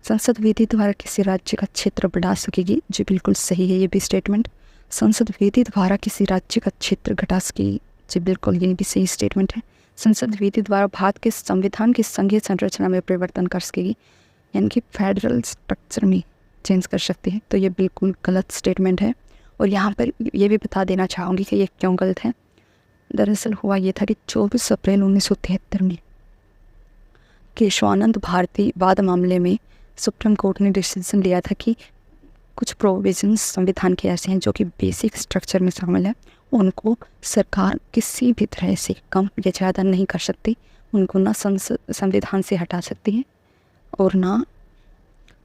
संसद विधि द्वारा किसी राज्य का क्षेत्र बढ़ा सकेगी। जी बिल्कुल सही है ये भी स्टेटमेंट। संसद विधि द्वारा किसी राज्य का क्षेत्र घटा सकेगी। जी बिल्कुल ये भी सही स्टेटमेंट है। संसद विधि द्वारा भारत के संविधान की संघीय संरचना में परिवर्तन कर सकेगी, यानी कि फेडरल स्ट्रक्चर में चेंज कर सकती है। तो ये बिल्कुल गलत स्टेटमेंट है। और यहाँ पर ये भी बता देना चाहूँगी कि ये क्यों गलत है। दरअसल हुआ ये था कि 24 अप्रैल 1973 में केशवानंद भारती वाद मामले में सुप्रीम कोर्ट ने डिसीजन लिया था कि कुछ प्रोविजंस संविधान के ऐसे हैं जो कि बेसिक स्ट्रक्चर में शामिल है, उनको सरकार किसी भी तरह से कम या ज़्यादा नहीं कर सकती। उनको ना संविधान से हटा सकती है और ना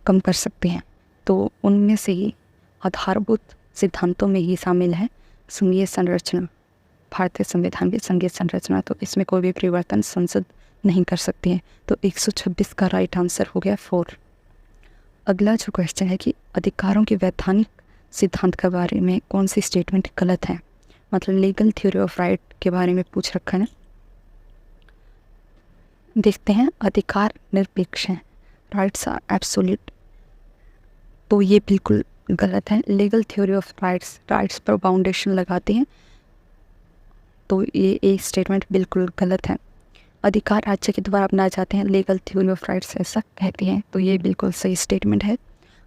कम कर सकते हैं। तो उनमें से ही आधारभूत सिद्धांतों में ही शामिल है संघीय संरचना, भारतीय संविधान की संघीय संरचना। तो इसमें कोई भी परिवर्तन संसद नहीं कर सकती है। तो 126 का राइट आंसर हो गया 4। अगला जो क्वेश्चन है कि अधिकारों के वैधानिक सिद्धांत के बारे में कौन सी स्टेटमेंट गलत है, मतलब लीगल थ्योरी ऑफ राइट के बारे में पूछ रखा है। देखते हैं, अधिकार निरपेक्ष हैं, राइट्स आर एब्सोल्यूट। तो ये बिल्कुल गलत है। लीगल थ्योरी ऑफ राइट्स पर बाउंडेशन लगाते हैं, तो ये स्टेटमेंट बिल्कुल गलत है। अधिकार राज्य के द्वारा अपनाए जाते हैं, लीगल थ्योरी ऑफ राइट्स ऐसा कहती हैं, तो ये बिल्कुल सही स्टेटमेंट है।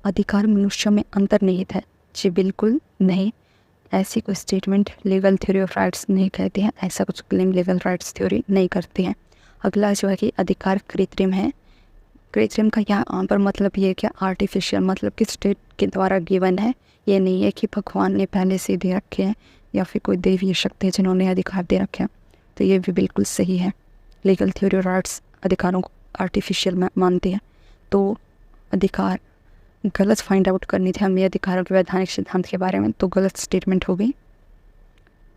अधिकार मनुष्यों में अंतर्निहित है। जी बिल्कुल नहीं, ऐसी कोई statement legal theory of rights नहीं कहती हैं, ऐसा कुछ क्लेम लीगल राइट्स थ्योरी नहीं करती हैं। अगला जो है कि अधिकार कृत्रिम है। कृत्रिम का यहाँ पर मतलब ये क्या, आर्टिफिशियल, मतलब कि स्टेट के द्वारा गिवन है। ये नहीं है कि भगवान ने पहले से दे रखे हैं या फिर कोई दैवीय शक्ति है जिन्होंने अधिकार दे रखे हैं। तो ये भी बिल्कुल सही है। लीगल थ्योरी ऑफ राइट्स अधिकारों को आर्टिफिशियल मानती है। तो अधिकार गलत फाइंड आउट करनी थी हमें अधिकारों के वैधानिक सिद्धांत के बारे में, तो गलत स्टेटमेंट हो गई।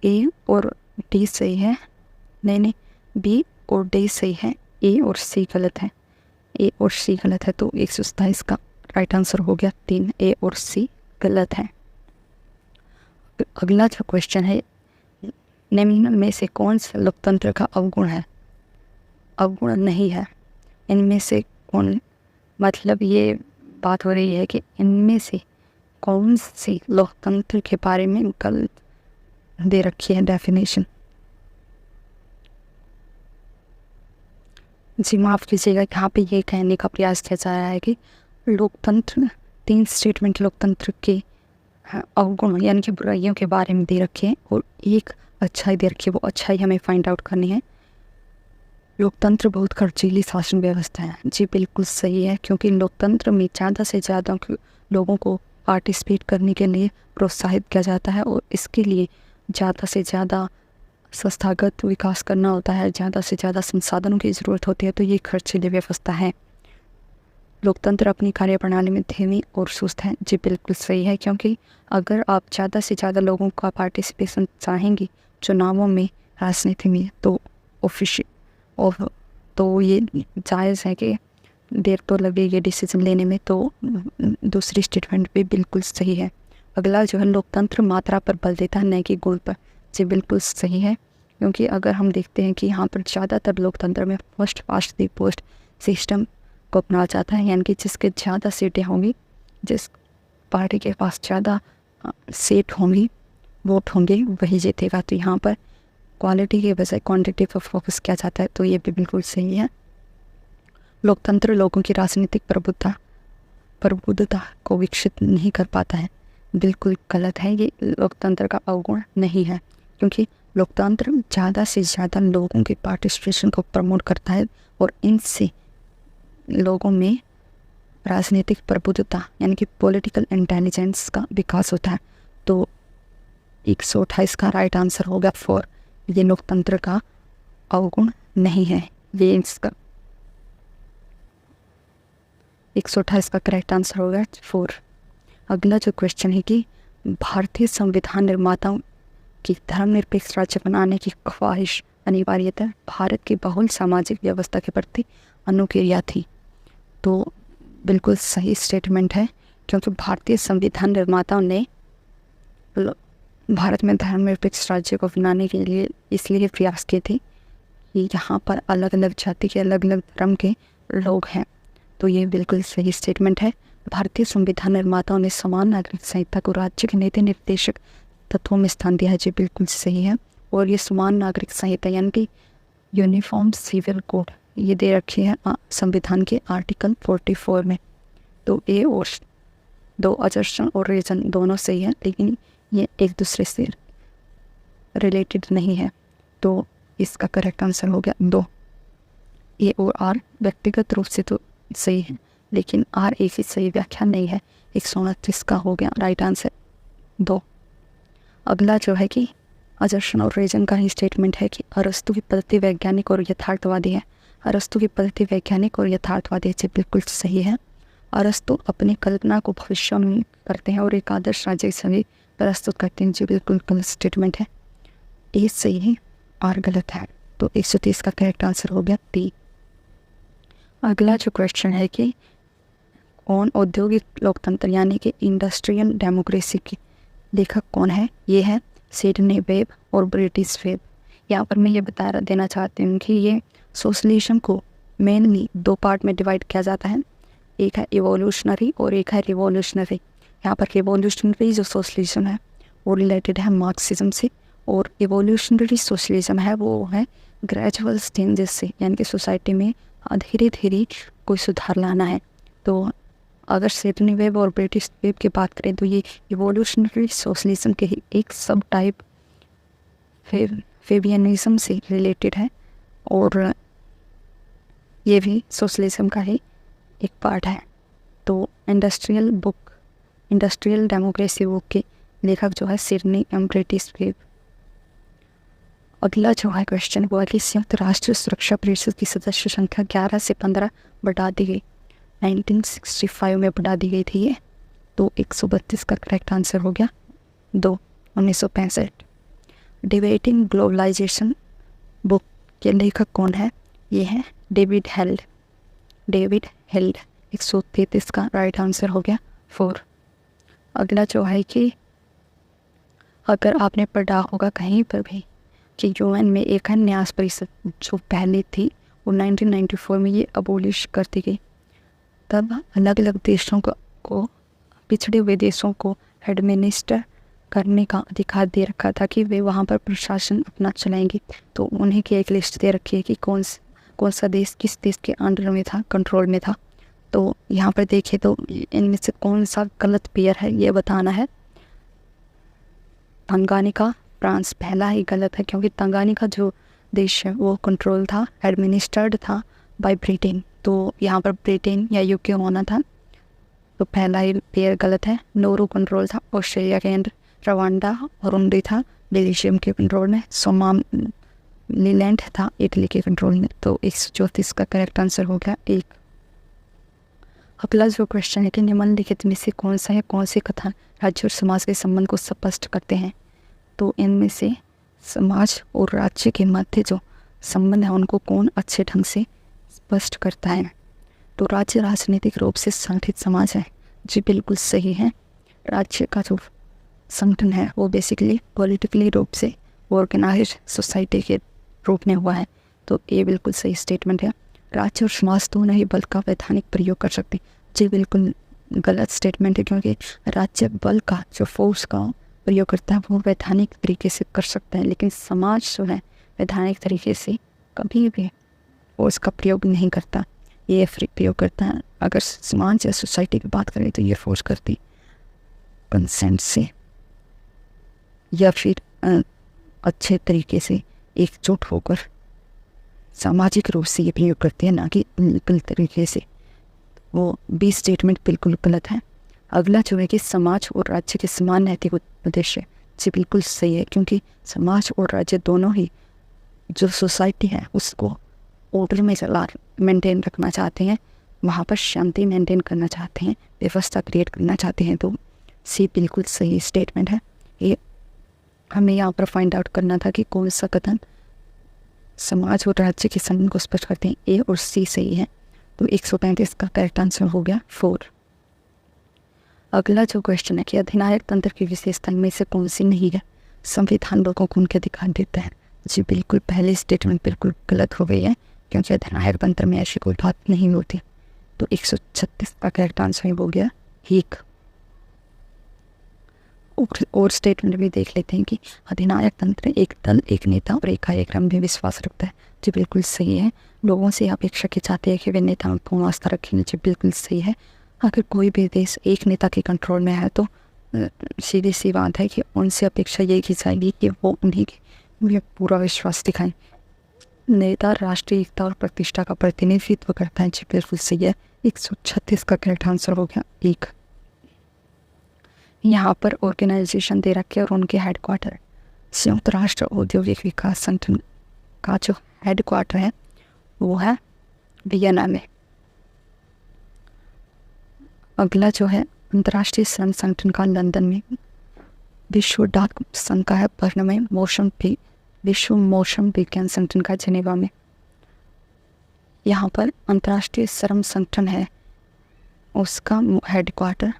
ए और डी सही है, नहीं, बी और डी सही है, ए और सी गलत है। ए और सी गलत है, तो 127 का राइट आंसर हो गया 3। ए और सी गलत है। अगला जो क्वेश्चन है, निम्न में से कौन सा लोकतंत्र का अवगुण है? अवगुण नहीं है। इनमें से कौन, मतलब ये बात हो रही है कि इनमें से कौन सी लोकतंत्र के बारे में गलत दे रखी है डेफिनेशन। जी माफ़ कीजिएगा, यहाँ पे ये कहने का प्रयास किया जा रहा है कि लोकतंत्र 3 स्टेटमेंट लोकतंत्र के अवगुण यानी कि बुराइयों के बारे में दे रखे हैं और एक अच्छाई दे रखी है, वो अच्छाई हमें फाइंड आउट करनी है। लोकतंत्र बहुत खर्चीली शासन व्यवस्था है। जी बिल्कुल सही है, क्योंकि लोकतंत्र में ज़्यादा से ज़्यादा लोगों को पार्टिसिपेट करने के लिए प्रोत्साहित किया जाता है और इसके लिए ज़्यादा से ज़्यादा संस्थागत विकास करना होता है, ज़्यादा से ज़्यादा संसाधनों की ज़रूरत होती है। तो ये खर्चीली व्यवस्था है। लोकतंत्र अपनी कार्यप्रणाली में धीमी और सुस्त है। जी बिल्कुल सही है, क्योंकि अगर आप ज़्यादा से ज़्यादा लोगों का पार्टिसिपेशन चाहेंगी चुनावों में, राजनीति में, तो ये जायज़ है कि देर तो लगेगी डिसीजन लेने में। तो दूसरी स्टेटमेंट भी बिल्कुल सही है। अगला जो है, लोकतंत्र मात्रा पर बल देता है न कि गुण पर। जी बिल्कुल सही है, क्योंकि अगर हम देखते हैं कि यहाँ पर ज़्यादातर लोकतंत्र में first past the post system को अपनाया जाता है, यानी कि जिसके ज़्यादा सीटें होंगी, जिस पार्टी के पास ज़्यादा सीट होंगी, वोट होंगे, वही जीतेगा। तो यहाँ पर क्वालिटी के बजाय क्वांटिटी पर फोकस किया जाता है। तो ये भी बिल्कुल सही है। लोकतंत्र लोगों की राजनीतिक प्रबुद्धता को विकसित नहीं कर पाता है। बिल्कुल गलत है, ये लोकतंत्र का अवगुण नहीं है, क्योंकि लोकतंत्र ज़्यादा से ज़्यादा लोगों के पार्टिसिपेशन को प्रमोट करता है और इनसे लोगों में राजनीतिक प्रबुद्धता यानी कि पॉलिटिकल इंटेलिजेंस का विकास होता है। तो 128 का राइट आंसर होगा 4। ये लोकतंत्र का अवगुण नहीं है, ये इसका 128 का करेक्ट आंसर होगा 4। अगला जो क्वेश्चन है कि भारतीय संविधान निर्माताओं की धर्मनिरपेक्ष राज्य बनाने की ख्वाहिश अनिवार्यता भारत की बहुल सामाजिक व्यवस्था के प्रति अनुक्रिया थी। तो बिल्कुल सही स्टेटमेंट है, क्योंकि भारतीय संविधान निर्माताओं ने भारत में धर्मनिरपेक्ष राज्य को बनाने के लिए इसलिए प्रयास किए थे कि यहाँ पर अलग अलग जाति के अलग अलग धर्म के लोग हैं। तो ये बिल्कुल सही स्टेटमेंट है। भारतीय संविधान निर्माताओं ने समान नागरिक संहिता को राज्य के नीति निर्देशक तत्वों में स्थान दिया है। जी बिल्कुल सही है। और ये समान नागरिक संहिता यानी कि यूनिफॉर्म सिविल कोड ये दे रखी है संविधान के आर्टिकल 44 में। तो ए और दो अजर्शन और रीजन दोनों सही है, लेकिन ये एक दूसरे से रिलेटेड नहीं है। तो इसका करेक्ट आंसर हो गया 2। ए और आर व्यक्तिगत रूप से तो सही है, लेकिन आर एक ही सही व्याख्या नहीं है। 129 का हो गया राइट आंसर 2। अगला जो है कि अजर्शन और रीजन का ही स्टेटमेंट है कि अरस्तु की पद्धति वैज्ञानिक और यथार्थवादी है। अरस्तु की पद्धति वैज्ञानिक और यथार्थवादी है, बिल्कुल सही है। अरस्तु अपनी कल्पना को भविष्य में करते हैं और एक आदर्श राज्य सभी प्रस्तुत करते हैं। जी बिल्कुल गलत स्टेटमेंट है। ए सही है, आर गलत है। तो 130 का करेक्ट आंसर हो गया 3। अगला जो क्वेश्चन है कि कौन औद्योगिक लोकतंत्र यानी कि इंडस्ट्रियल डेमोक्रेसी के लेखक कौन है? ये है सिडनी वेब और ब्रिटिश वेब। यहाँ पर मैं ये बता देना चाहती हूँ कि ये सोशलिज्म को मेनली 2 पार्ट में डिवाइड किया जाता है। एक है इवोल्यूशनरी और एक है रिवोल्यूशनरी। यहाँ पर रिवोल्यूशनरी जो सोशलिज्म है वो रिलेटेड है मार्क्सिज्म से, और इवोल्यूशनरी सोशलिज्म है वो है ग्रेजुअल चेंजेस से, यानी कि सोसाइटी में धीरे धीरे कोई सुधार लाना है। तो अगर सिडनी वेब और ब्रिटिश वेब की बात करें तो ये इवोल्यूशनरी सोशलिज्म के ही एक सब टाइप फेबियनिज्म से रिलेटेड है, और ये भी सोशलिज्म का ही एक पार्ट है। तो इंडस्ट्रियल डेमोक्रेसी बुक के लेखक जो है सिडनी एंड ब्रिटिश वेब। अगला जो है क्वेश्चन वो है कि संयुक्त राष्ट्र सुरक्षा परिषद की सदस्य संख्या 11 से 15 बढ़ा दी गई। 1965 में बढ़ा दी गई थी ये। तो 132 का करेक्ट आंसर हो गया 2। 1965। डिबेटिंग ग्लोबलाइजेशन बुक के लेखक कौन है? ये है डेविड हेल्ड। 133 का राइट आंसर हो गया 4। अगला जो है कि अगर आपने पढ़ा होगा कहीं पर भी कि यूएन में एक है न्यास परिषद जो पहले थी, वो 1994 में ये अबोलिश कर दी गई। तब अलग अलग देशों को पिछड़े हुए देशों को एडमिनिस्टर करने का अधिकार दे रखा था कि वे वहाँ पर प्रशासन अपना चलाएंगे। तो उन्हीं की एक लिस्ट दे रखी है कि कौन सा देश किस देश के अंडर में था, कंट्रोल में था। तो यहाँ पर देखिए तो इनमें से कौन सा गलत पेयर है ये बताना है। तंगानिका फ्रांस पहला ही गलत है, क्योंकि तंगानिका जो देश है वो कंट्रोल था, एडमिनिस्टर्ड था बाय ब्रिटेन। तो यहाँ पर ब्रिटेन या यूके होना था, तो पहला ही पेयर गलत है। नोरू कंट्रोल था ऑस्ट्रेलिया के अंदर, रवांडा और उंडी था बेल्जियम के कंट्रोल में, सोमालिलैंड था इटली के कंट्रोल में। तो 134 का करेक्ट आंसर हो गया 1। अगला जो क्वेश्चन है कि निम्नलिखित में से कौन सा या कौन से कथन राज्य और समाज के संबंध को स्पष्ट करते हैं? तो इनमें से समाज और राज्य के मध्य जो संबंध है उनको कौन अच्छे ढंग से स्पष्ट करता है? तो राज्य राजनीतिक रूप से संगठित समाज है। जी बिल्कुल सही है। राज्य का जो संगठन है वो बेसिकली पॉलिटिकली रूप से ऑर्गेनाइज्ड सोसाइटी के रूप में हुआ है। तो ये बिल्कुल सही स्टेटमेंट है। राज्य और समाज दोनों ही बल का वैधानिक प्रयोग कर सकते हैं। जी बिल्कुल गलत स्टेटमेंट है, क्योंकि राज्य बल का जो फोर्स का प्रयोग करता है वो वैधानिक तरीके से कर सकता है, लेकिन समाज जो है वैधानिक तरीके से कभी भी फोर्स का प्रयोग नहीं करता, ये प्रयोग करता है। अगर समाज या सोसाइटी की बात करें तो ये फोर्स करती कंसेंट से या फिर अच्छे तरीके से एकजुट होकर सामाजिक रूप से ये प्रयोग करते हैं, ना कि गलत तरीके से। वो बी स्टेटमेंट बिल्कुल गलत है। अगला जो है कि समाज और राज्य के समान नैतिक उद्देश्य, जी बिल्कुल सही है, क्योंकि समाज और राज्य दोनों ही जो सोसाइटी है उसको ऑर्डर में मेंटेन रखना चाहते हैं, वहाँ पर शांति मेंटेन करना चाहते हैं, व्यवस्था क्रिएट करना चाहते हैं। तो सी बिल्कुल सही स्टेटमेंट है। ये हमें यहाँ पर फाइंड आउट करना था कि कौन सा कथन समाज और राज्य के संबंध को स्पष्ट करते हैं। ए और सी सही है, तो 135 का करेक्ट आंसर हो गया 4। अगला जो क्वेश्चन है कि अधिनायक तंत्र की विशेषता में से कौन सी नहीं है? संविधान लोगों को उनके अधिकार देता है। जी बिल्कुल, पहली स्टेटमेंट बिल्कुल गलत हो गई है, क्योंकि अधिनायक तंत्र में ऐसी कोई बात नहीं होती। तो 136 का करेक्ट आंसर हो गया 1। और स्टेटमेंट भी देख लेते हैं कि अधिनायक तंत्र एक दल, एक नेता और एक कार्यक्रम में विश्वास रखता है। जी बिल्कुल सही है। लोगों से अपेक्षा की जाती है कि वे नेताओं को आस्था रखेंगे। जी बिल्कुल सही है। अगर कोई भी देश एक नेता के कंट्रोल में है तो सीधी सी बात है कि उनसे अपेक्षा यही की जाएगी कि वो उन्हीं की पूरा विश्वास दिखाएं। नेता राष्ट्रीय एकता और प्रतिष्ठा का प्रतिनिधित्व करता है। जी बिल्कुल सही है। 136 का करेक्ट आंसर हो गया 1। यहाँ पर ऑर्गेनाइजेशन दे रखे और उनके हेडक्वार्टर। संयुक्त राष्ट्र औद्योगिक विकास संगठन का जो हेडक्वार्टर है वो है वियना में। अगला जो है अंतर्राष्ट्रीय श्रम संगठन का लंदन में। विश्व डाक संघ का है बर्न में। विश्व मौसम विज्ञान संगठन का जेनेवा में। यहाँ पर अंतर्राष्ट्रीय श्रम संगठन है, उसका हेडक्वार्टर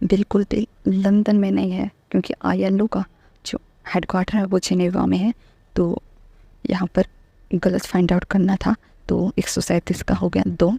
बिल्कुल भी लंदन में नहीं है, क्योंकि ILO का जो हेडक्वार्टर है वो जेनेवा में है। तो यहाँ पर गलत फाइंड आउट करना था, तो 137 का हो गया 2।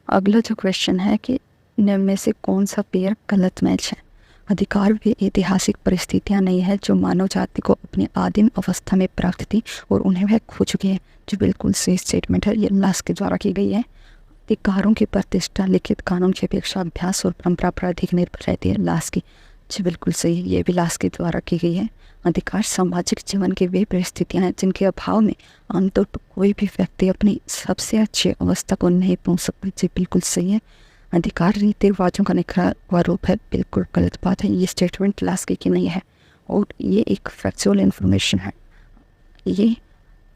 अगला जो क्वेश्चन है कि निम्न में से कौन सा पेयर गलत मैच है? अधिकार भी ऐतिहासिक परिस्थितियाँ नहीं है जो मानव जाति को अपनी आदिम अवस्था में प्राप्त थी और उन्हें वह खो चुकी है। जो बिल्कुल सही स्टेटमेंट है, ये लास्ट के द्वारा की गई है। अधिकारों की प्रतिष्ठा लिखित कानून की अपेक्षा अभ्यास और परंपरा पर अधिक निर्भर रहती है। लास्ट की जी बिल्कुल सही, ये भी लास्ट के द्वारा की गई है। अधिकार सामाजिक जीवन की वे परिस्थितियाँ हैं जिनके अभाव में आमतौर पर कोई भी व्यक्ति अपनी सबसे अच्छी अवस्था को नहीं पहुँच सकता। जी बिल्कुल सही है। अधिकार रीति रिवाजों का निखरा हुआ रूप है। बिल्कुल गलत बात है, ये स्टेटमेंट लास्ट की नहीं है और ये एक फैक्चुअल इन्फॉर्मेशन है। ये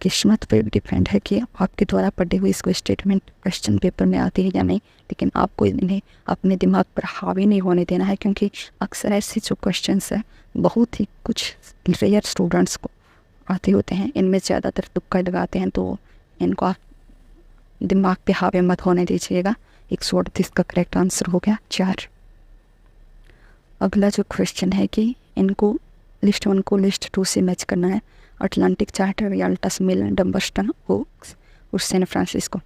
किस्मत पर डिपेंड है कि आपके द्वारा पढ़े हुए इसको स्टेटमेंट क्वेश्चन पेपर में आती है या नहीं, लेकिन आपको इन्हें अपने दिमाग पर हावी नहीं होने देना है, क्योंकि अक्सर ऐसे जो क्वेश्चंस है बहुत ही कुछ रेयर स्टूडेंट्स को आते होते हैं। इनमें ज़्यादातर तुक्का लगाते हैं, तो इनको आप दिमाग पे हावी मत होने दीजिएगा। 138 का करेक्ट आंसर हो गया 4। अगला जो क्वेश्चन है कि इनको लिस्ट 1 को लिस्ट 2 से मैच करना है। अटलांटिक चार्टर, याल्टा सम्मेलन, डम्बर्स्टन और सैन फ्रांसिस्को।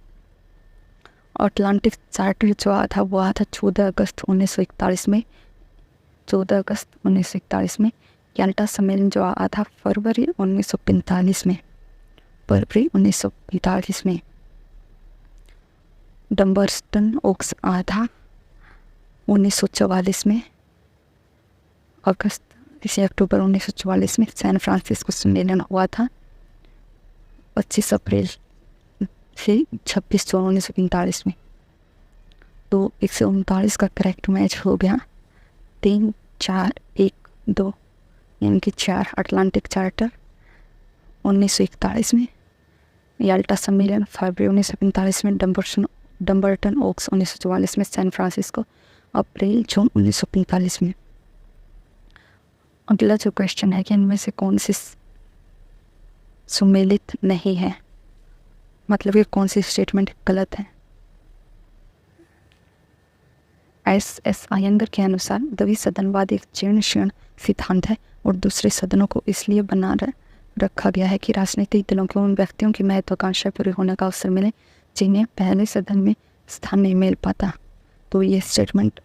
अटलांटिक चार्टर जो आया था वो आया था 14 अगस्त 1941 में। 14 अगस्त 1941 में। याल्टा सम्मेलन जो आया था फरवरी 1945 में। फरवरी 1945 में। डम्बर्स्टन ओक्स आया था 1944 में। अक्टूबर 1944 में। सैन फ्रांसिस्को सम्मेलन हुआ था 25 अप्रैल से 26 जून 1945 में। तो 139 का करेक्ट मैच हो गया 3, 4, 1, 2, यानी कि 4। अटलांटिक चार्टर 1941 में। याल्टा सम्मेलन फरवरी 1945 में। डम्बर्टन ओक्स 1944 में। सैन फ्रांसिस्को अप्रैल जून 1945 में। अगला जो क्वेश्चन है कि इनमें से कौन सी सुमेलित नहीं है, मतलब कि कौन सी स्टेटमेंट गलत है। SS आयंगर के अनुसार द्विसदनवाद एक जीर्ण शीर्ण सिद्धांत है और दूसरे सदनों को इसलिए बना रखा गया है कि राजनीतिक दलों को उन व्यक्तियों की महत्वाकांक्षा पूरी होने का अवसर मिले जिन्हें पहले सदन में स्थान नहीं मिल पाता। तो ये स्टेटमेंट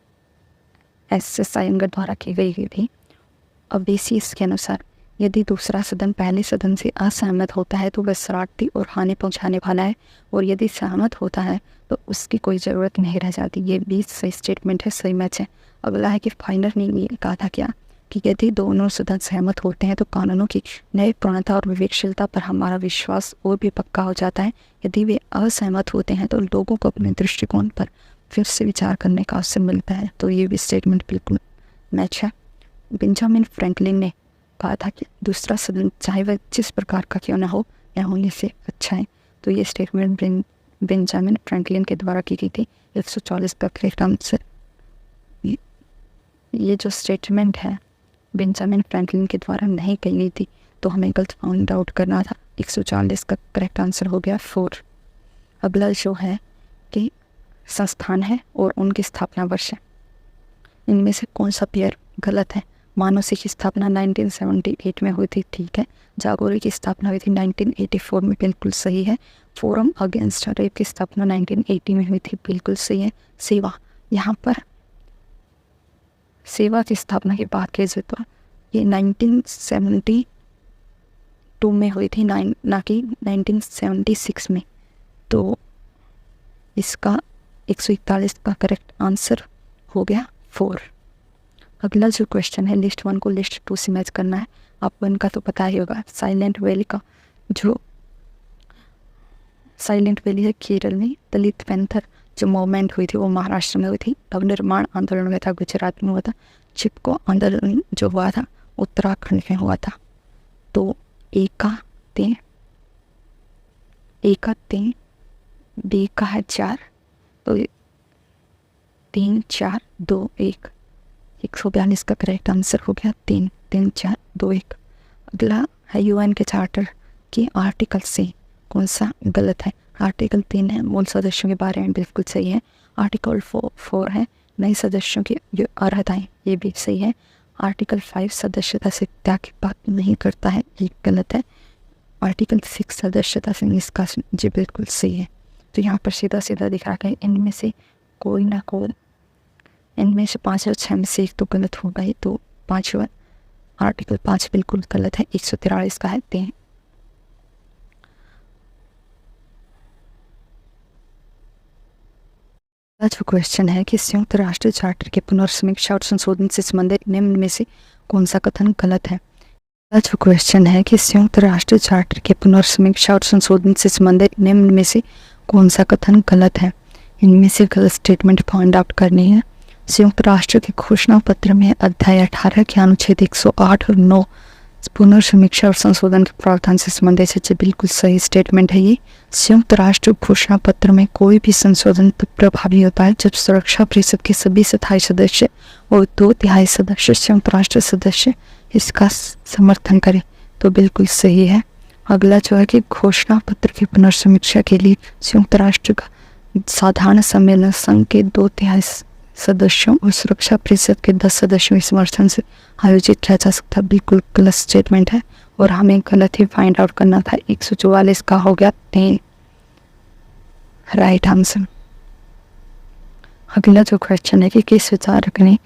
SS आयंगर द्वारा की गई थी। अब BCS के अनुसार यदि दूसरा सदन पहले सदन से असहमत होता है तो वह शरारती और हानि पहुंचाने वाला है, और यदि सहमत होता है तो उसकी कोई ज़रूरत नहीं रह जाती। ये भी सही स्टेटमेंट है, सही मैच है। अगला है कि फाइनर ने ये कहा था क्या कि यदि दोनों सदन सहमत होते हैं तो कानूनों की नई पूर्णता और विवेकशीलता पर हमारा विश्वास और भी पक्का हो जाता है। यदि वे असहमत होते हैं तो लोगों को अपने दृष्टिकोण पर फिर से विचार करने का अवसर मिलता है। तो ये भी स्टेटमेंट बिल्कुल मैच है। बेंजामिन फ्रैंकलिन ने कहा था कि दूसरा सदन चाहे वह जिस प्रकार का क्यों ना हो या होने से अच्छा है। तो ये स्टेटमेंट बेंजामिन फ्रैंकलिन के द्वारा की गई थी। 140 का करेक्ट आंसर। ये जो स्टेटमेंट है बेंजामिन फ्रैंकलिन के द्वारा नहीं कही गई थी, तो हमें गलत फाउंड आउट करना था। 140 का करेक्ट आंसर हो गया 4। अगला जो है कि संस्थान है और उनकी स्थापना वर्ष है, इनमें से कौन सा पेयर गलत है। मानसी की स्थापना 1978 में हुई थी, ठीक है। जागोरी की स्थापना हुई थी 1984 में, बिल्कुल सही है। फोरम अगेंस्ट रेप की स्थापना 1980 में हुई थी, बिल्कुल सही है। सेवा, यहाँ पर सेवा की स्थापना की बात की जाए तो ये 1972 में हुई थी, ना कि 1976 में। तो इसका 141 का करेक्ट आंसर हो गया 4। अगला जो क्वेश्चन है, लिस्ट 1 को लिस्ट 2 से मैच करना है। आपको इनका तो पता ही होगा। साइलेंट वैली का जो साइलेंट वैली है केरल में। दलित पैंथर जो मूवमेंट हुई थी वो महाराष्ट्र में हुई थी। नवनिर्माण आंदोलन हुआ था गुजरात में हुआ था। चिपको आंदोलन जो हुआ था उत्तराखंड में हुआ था। तो एक का 3, बी का है 4, तो 3 4 2 1, 142 का करेक्ट आंसर हो गया 3 3 4 2 1। अगला है यूएन के चार्टर की आर्टिकल से कौन सा गलत है। आर्टिकल 3 है मूल सदस्यों के बारे में, बिल्कुल सही है। आर्टिकल 4 है नए सदस्यों की जो अर्हताएँ, ये भी सही है। आर्टिकल 5 सदस्यता से त्याग की बात नहीं करता है, ये गलत है। आर्टिकल 6 सदस्यता से निष्कासन, जी बिल्कुल सही है। तो यहाँ पर सीधा सीधा दिख रहा है इनमें से कोई ना कोई, इनमें से 5 और 6 में से एक तो गलत होगा ही। तो 5वां आर्टिकल 5 बिल्कुल गलत है। 143 का है 3। जो क्वेश्चन है कि संयुक्त राष्ट्र चार्टर के पुनर्समीक्षा और संशोधन से संबंधित निम्न में से कौन सा कथन गलत है। जो क्वेश्चन है कि संयुक्त राष्ट्र चार्टर के पुनर्समीक्षा और संशोधन से संबंधित निम्न में से कौन सा कथन गलत है। इनमें से गलत स्टेटमेंट फाइंड आउट करनी है। संयुक्त राष्ट्र के घोषणा पत्र में अध्याय 18 के अनुच्छेद 108 और 9 पुनर्समीक्षा और संशोधन के प्रावधान से संबंधित है, बिल्कुल सही स्टेटमेंट है ये। संयुक्त राष्ट्र घोषणा पत्र में कोई भी संशोधन तब प्रभावी होता है जब सुरक्षा परिषद के सभी स्थायी सदस्य और 2/3 सदस्य संयुक्त राष्ट्र सदस्य इसका समर्थन करें, तो बिल्कुल सही है। अगला जो है कि घोषणा पत्र की पुनर्समीक्षा के लिए संयुक्त राष्ट्र का साधारण सम्मेलन संघ के 2/3 सदस्यों और सुरक्षा परिषद के 10 सदस्यों के समर्थन से आयोजित किया जा सकता है, बिल्कुल गलत स्टेटमेंट है और हमें गलत ही फाइंड आउट करना था। 144 का हो गया 3 राइट आंसर। अगला जो क्वेश्चन है कि किस विचारक ने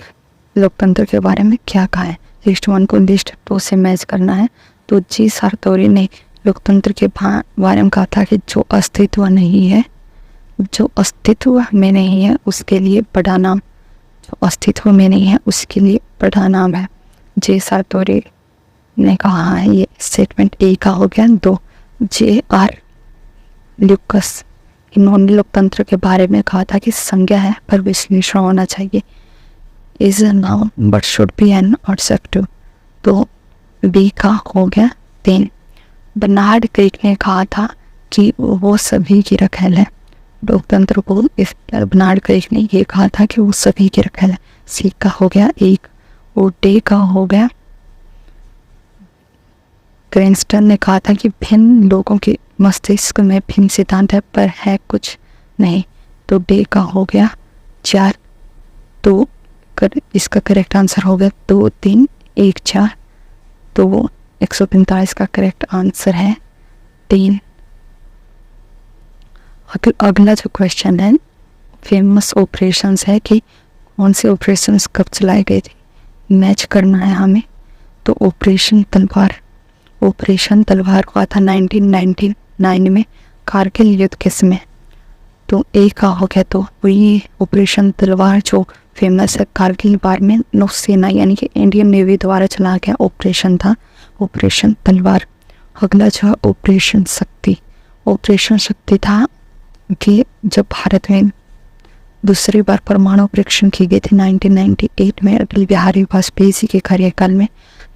लोकतंत्र के बारे में क्या कहा है। लिस्ट 1 को लिस्ट 2 से मैच करना है। तो जी सार्तोरी ने लोकतंत्र के बारे में कहा था कि जो अस्तित्व में नहीं है उसके लिए बड़ा नाम, जो अस्तित्व में नहीं है उसके लिए बड़ा नाम है। जे सार्तोरी ने कहा है, ये स्टेटमेंट ए का हो गया 2। JR ल्यूकस, इन्होंने लोकतंत्र के बारे में कहा था कि संज्ञा है पर विश्लेषण होना चाहिए। Is a noun but should be an objective, तो बी का हो गया 3। बर्नार्ड क्रीक ने कहा था कि वो सभी की रखेल है। लोकतंत्र को इस बर्नार्ड क्रीक ने ये कहा था कि वो सभी की रखेल है। सी का हो गया 1 और डी का हो गया ग्रेनस्टन ने कहा था कि भिन्न लोगों के मस्तिष्क में भिन्न सिद्धांत है पर है कुछ नहीं, तो डी का हो गया 4। तो इसका करेक्ट आंसर हो गया 2 3 1 4। तो 145 का करेक्ट आंसर है 3। अगला जो क्वेश्चन है फेमस ऑपरेशंस है कि कौन से ऑपरेशंस कब चलाए गए थे, मैच करना है हमें। तो ऑपरेशन तलवार हुआ था 1999 में कारगिल युद्ध के समय। तो ए का हो गया, तो वही ऑपरेशन तलवार जो फेमस है कारगिल वार में नौसेना यानी कि इंडियन नेवी द्वारा चलाया गया ऑपरेशन था ऑपरेशन तलवार। अगला जो है ऑपरेशन शक्ति था कि जब भारत में दूसरी बार परमाणु परीक्षण की गई थी 1998 में अटल बिहारी वाजपेयी जी के कार्यकाल में,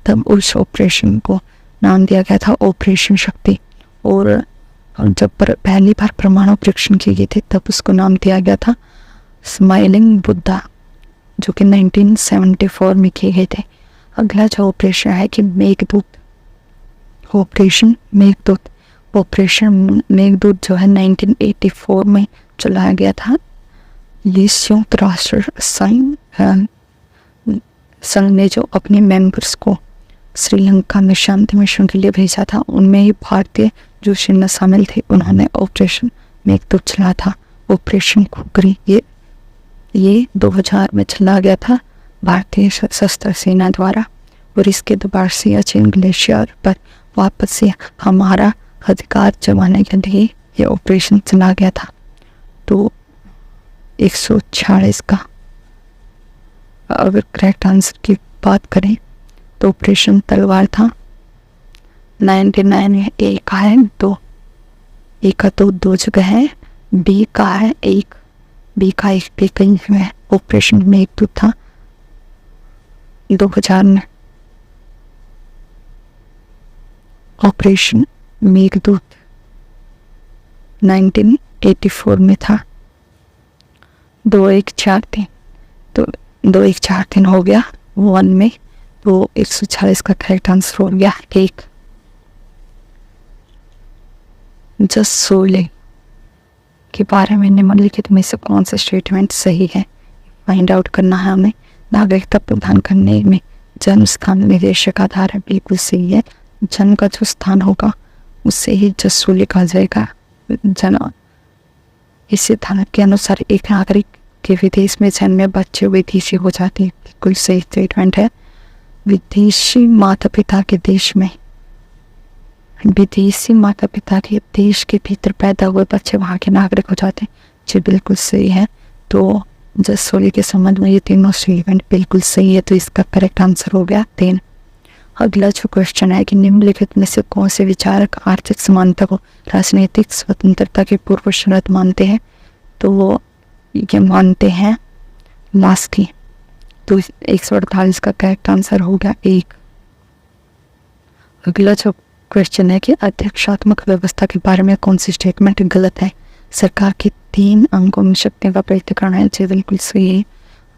तब उस ऑपरेशन को नाम दिया गया था ऑपरेशन शक्ति। और जब पहली बार परमाणु परीक्षण की गई थी तब उसको नाम दिया गया था स्माइलिंग बुद्धा, जो कि 1974 में किए गए थे। अगला जो ऑपरेशन है कि मेघदूत, ऑपरेशन मेघदूत। ऑपरेशन मेघदूत जो है 1984 में चलाया गया था। ये संयुक्त राष्ट्र संघ ने जो अपने मेंबर्स को श्रीलंका में शांति मिशन के लिए भेजा था, उनमें ही भारतीय जो सेना शामिल थे, उन्होंने ऑपरेशन मेघदूत चलाया था। ऑपरेशन खुखरी ये 2000 में चला गया था भारतीय सशस्त्र सेना द्वारा, और इसके दोबारा सियाचिन ग्लेशियर पर वापस से हमारा अधिकार जमाने के लिए ये ऑपरेशन चला गया था। तो 146 का अगर करेक्ट आंसर की बात करें तो ऑपरेशन तलवार था। 99 में ए का है, तो ए का तो 2 जगह है, बी का है 1, बी का 1 पे कहीं है। ऑपरेशन मेघदूत था 2000 में। ऑपरेशन मेघदूत 1984 में था। 2143 तो 2143 हो गया 1 में, तो 146 का करेक्ट आंसर हो गया 1। जसोले के बारे में निम्नलिखित में से कौन सा स्टेटमेंट सही है, फाइंड आउट करना है हमें। नागरिकता प्रदान करने में जन्म स्थान निर्देशक आधार है, बिल्कुल सही है। जन्म का जो स्थान होगा उससे ही जसोले कहा जाएगा। जन्म इस सिद्धांत के अनुसार एक नागरिक के विदेश में जन्मे बच्चे विदेशी हो जाते हैं, बिल्कुल सही स्टेटमेंट है। विदेशी माता पिता के देश में, विदेशी माता पिता के देश के भीतर पैदा हुए बच्चे वहाँ के नागरिक हो जाते हैं, जी बिल्कुल सही है। तो जसोले के संबंध में ये तीनों स्टेटमेंट बिल्कुल सही है, तो इसका करेक्ट आंसर हो गया 3। अगला जो क्वेश्चन है कि निम्नलिखित में से कौन से विचारक आर्थिक समानता को राजनीतिक स्वतंत्रता की पूर्व शर्त मानते हैं, तो वो ये मानते हैं लास्की। तो 148 का करेक्ट आंसर हो गया 1। अगला जो क्वेश्चन है कि अध्यक्षात्मक व्यवस्था के बारे में कौन सी स्टेटमेंट गलत है। सरकार के 3 अंगों में शक्तियों का प्रतिकरण है, जी बिल्कुल सही है।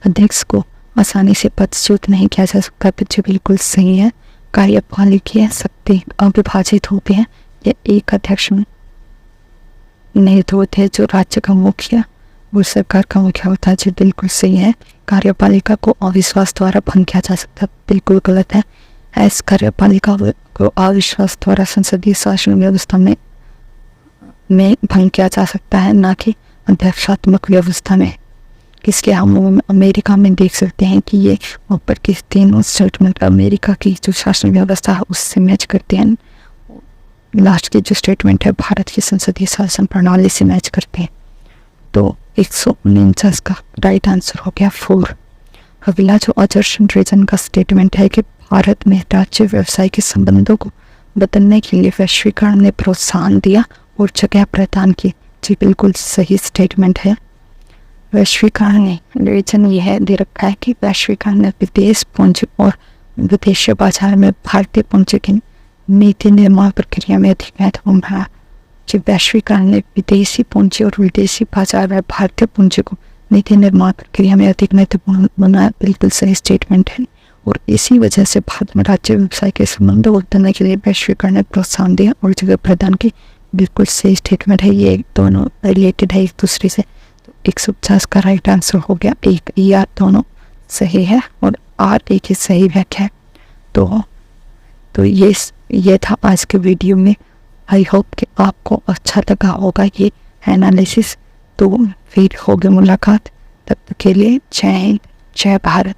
अध्यक्ष को आसानी से पदच्युत नहीं किया जा सकता, जी बिल्कुल सही है। कार्यपालिकीय शक्ति अविभाजित होती है, ये एक अध्यक्ष नहीं होते जो राज्य का मुखिया वो सरकार का मुखिया होता है, जी बिल्कुल सही है। कार्यपालिका को अविश्वास द्वारा भंग किया जा सकता, बिल्कुल गलत है। ऐस कार्यपालिका को अविश्वास द्वारा संसदीय शासन व्यवस्था में भंग किया जा सकता है, ना कि अध्यक्षात्मक व्यवस्था में। इसके हम अमेरिका में देख सकते हैं कि ये ऊपर की तीनों स्टेटमेंट अमेरिका की जो शासन व्यवस्था है उससे मैच करते हैं। लास्ट की जो स्टेटमेंट है भारत की संसदीय शासन प्रणाली से मैच करते हैं। तो 149 का राइट आंसर हो गया 4। अगला जो अजर्सन रीजन का स्टेटमेंट है कि भारत में राज्य व्यवसाय के संबंधों को बदलने के लिए वैश्वीकरण ने प्रोत्साहन दिया और जगह प्रदान की, जी बिल्कुल सही स्टेटमेंट है। वैश्वीकरण ने रीजन यह दे रखा है कि वैश्वीकरण ने विदेश पूंजी और विदेशी बाजार में भारतीय पूंजी की नीति निर्माण प्रक्रिया में अधिक महत्वपूर्ण रहा। जब वैश्वीकरण ने विदेशी पूंजी और विदेशी बाजार में भारतीय पूंजी को नीति निर्माण प्रक्रिया में अधिक महत्वपूर्ण बनाया, बिल्कुल सही स्टेटमेंट है। और इसी वजह से भारत में राज्य व्यवसाय के संबंधों को बदलने के लिए वैश्वीकरण ने प्रोत्साहन दिया और जगह प्रदान की, बिल्कुल सही स्टेटमेंट है। ये दोनों रिलेटेड है एक दूसरे से। तो 150 का राइट आंसर हो गया 1। ER दोनों सही है और R एक ही सही व्याख्या है। तो ये था आज के वीडियो में। आई होप कि आपको अच्छा लगा होगा ये एनालिसिस। तो फिर होगी मुलाकात, तब तक के लिए जय हिंद, जय भारत।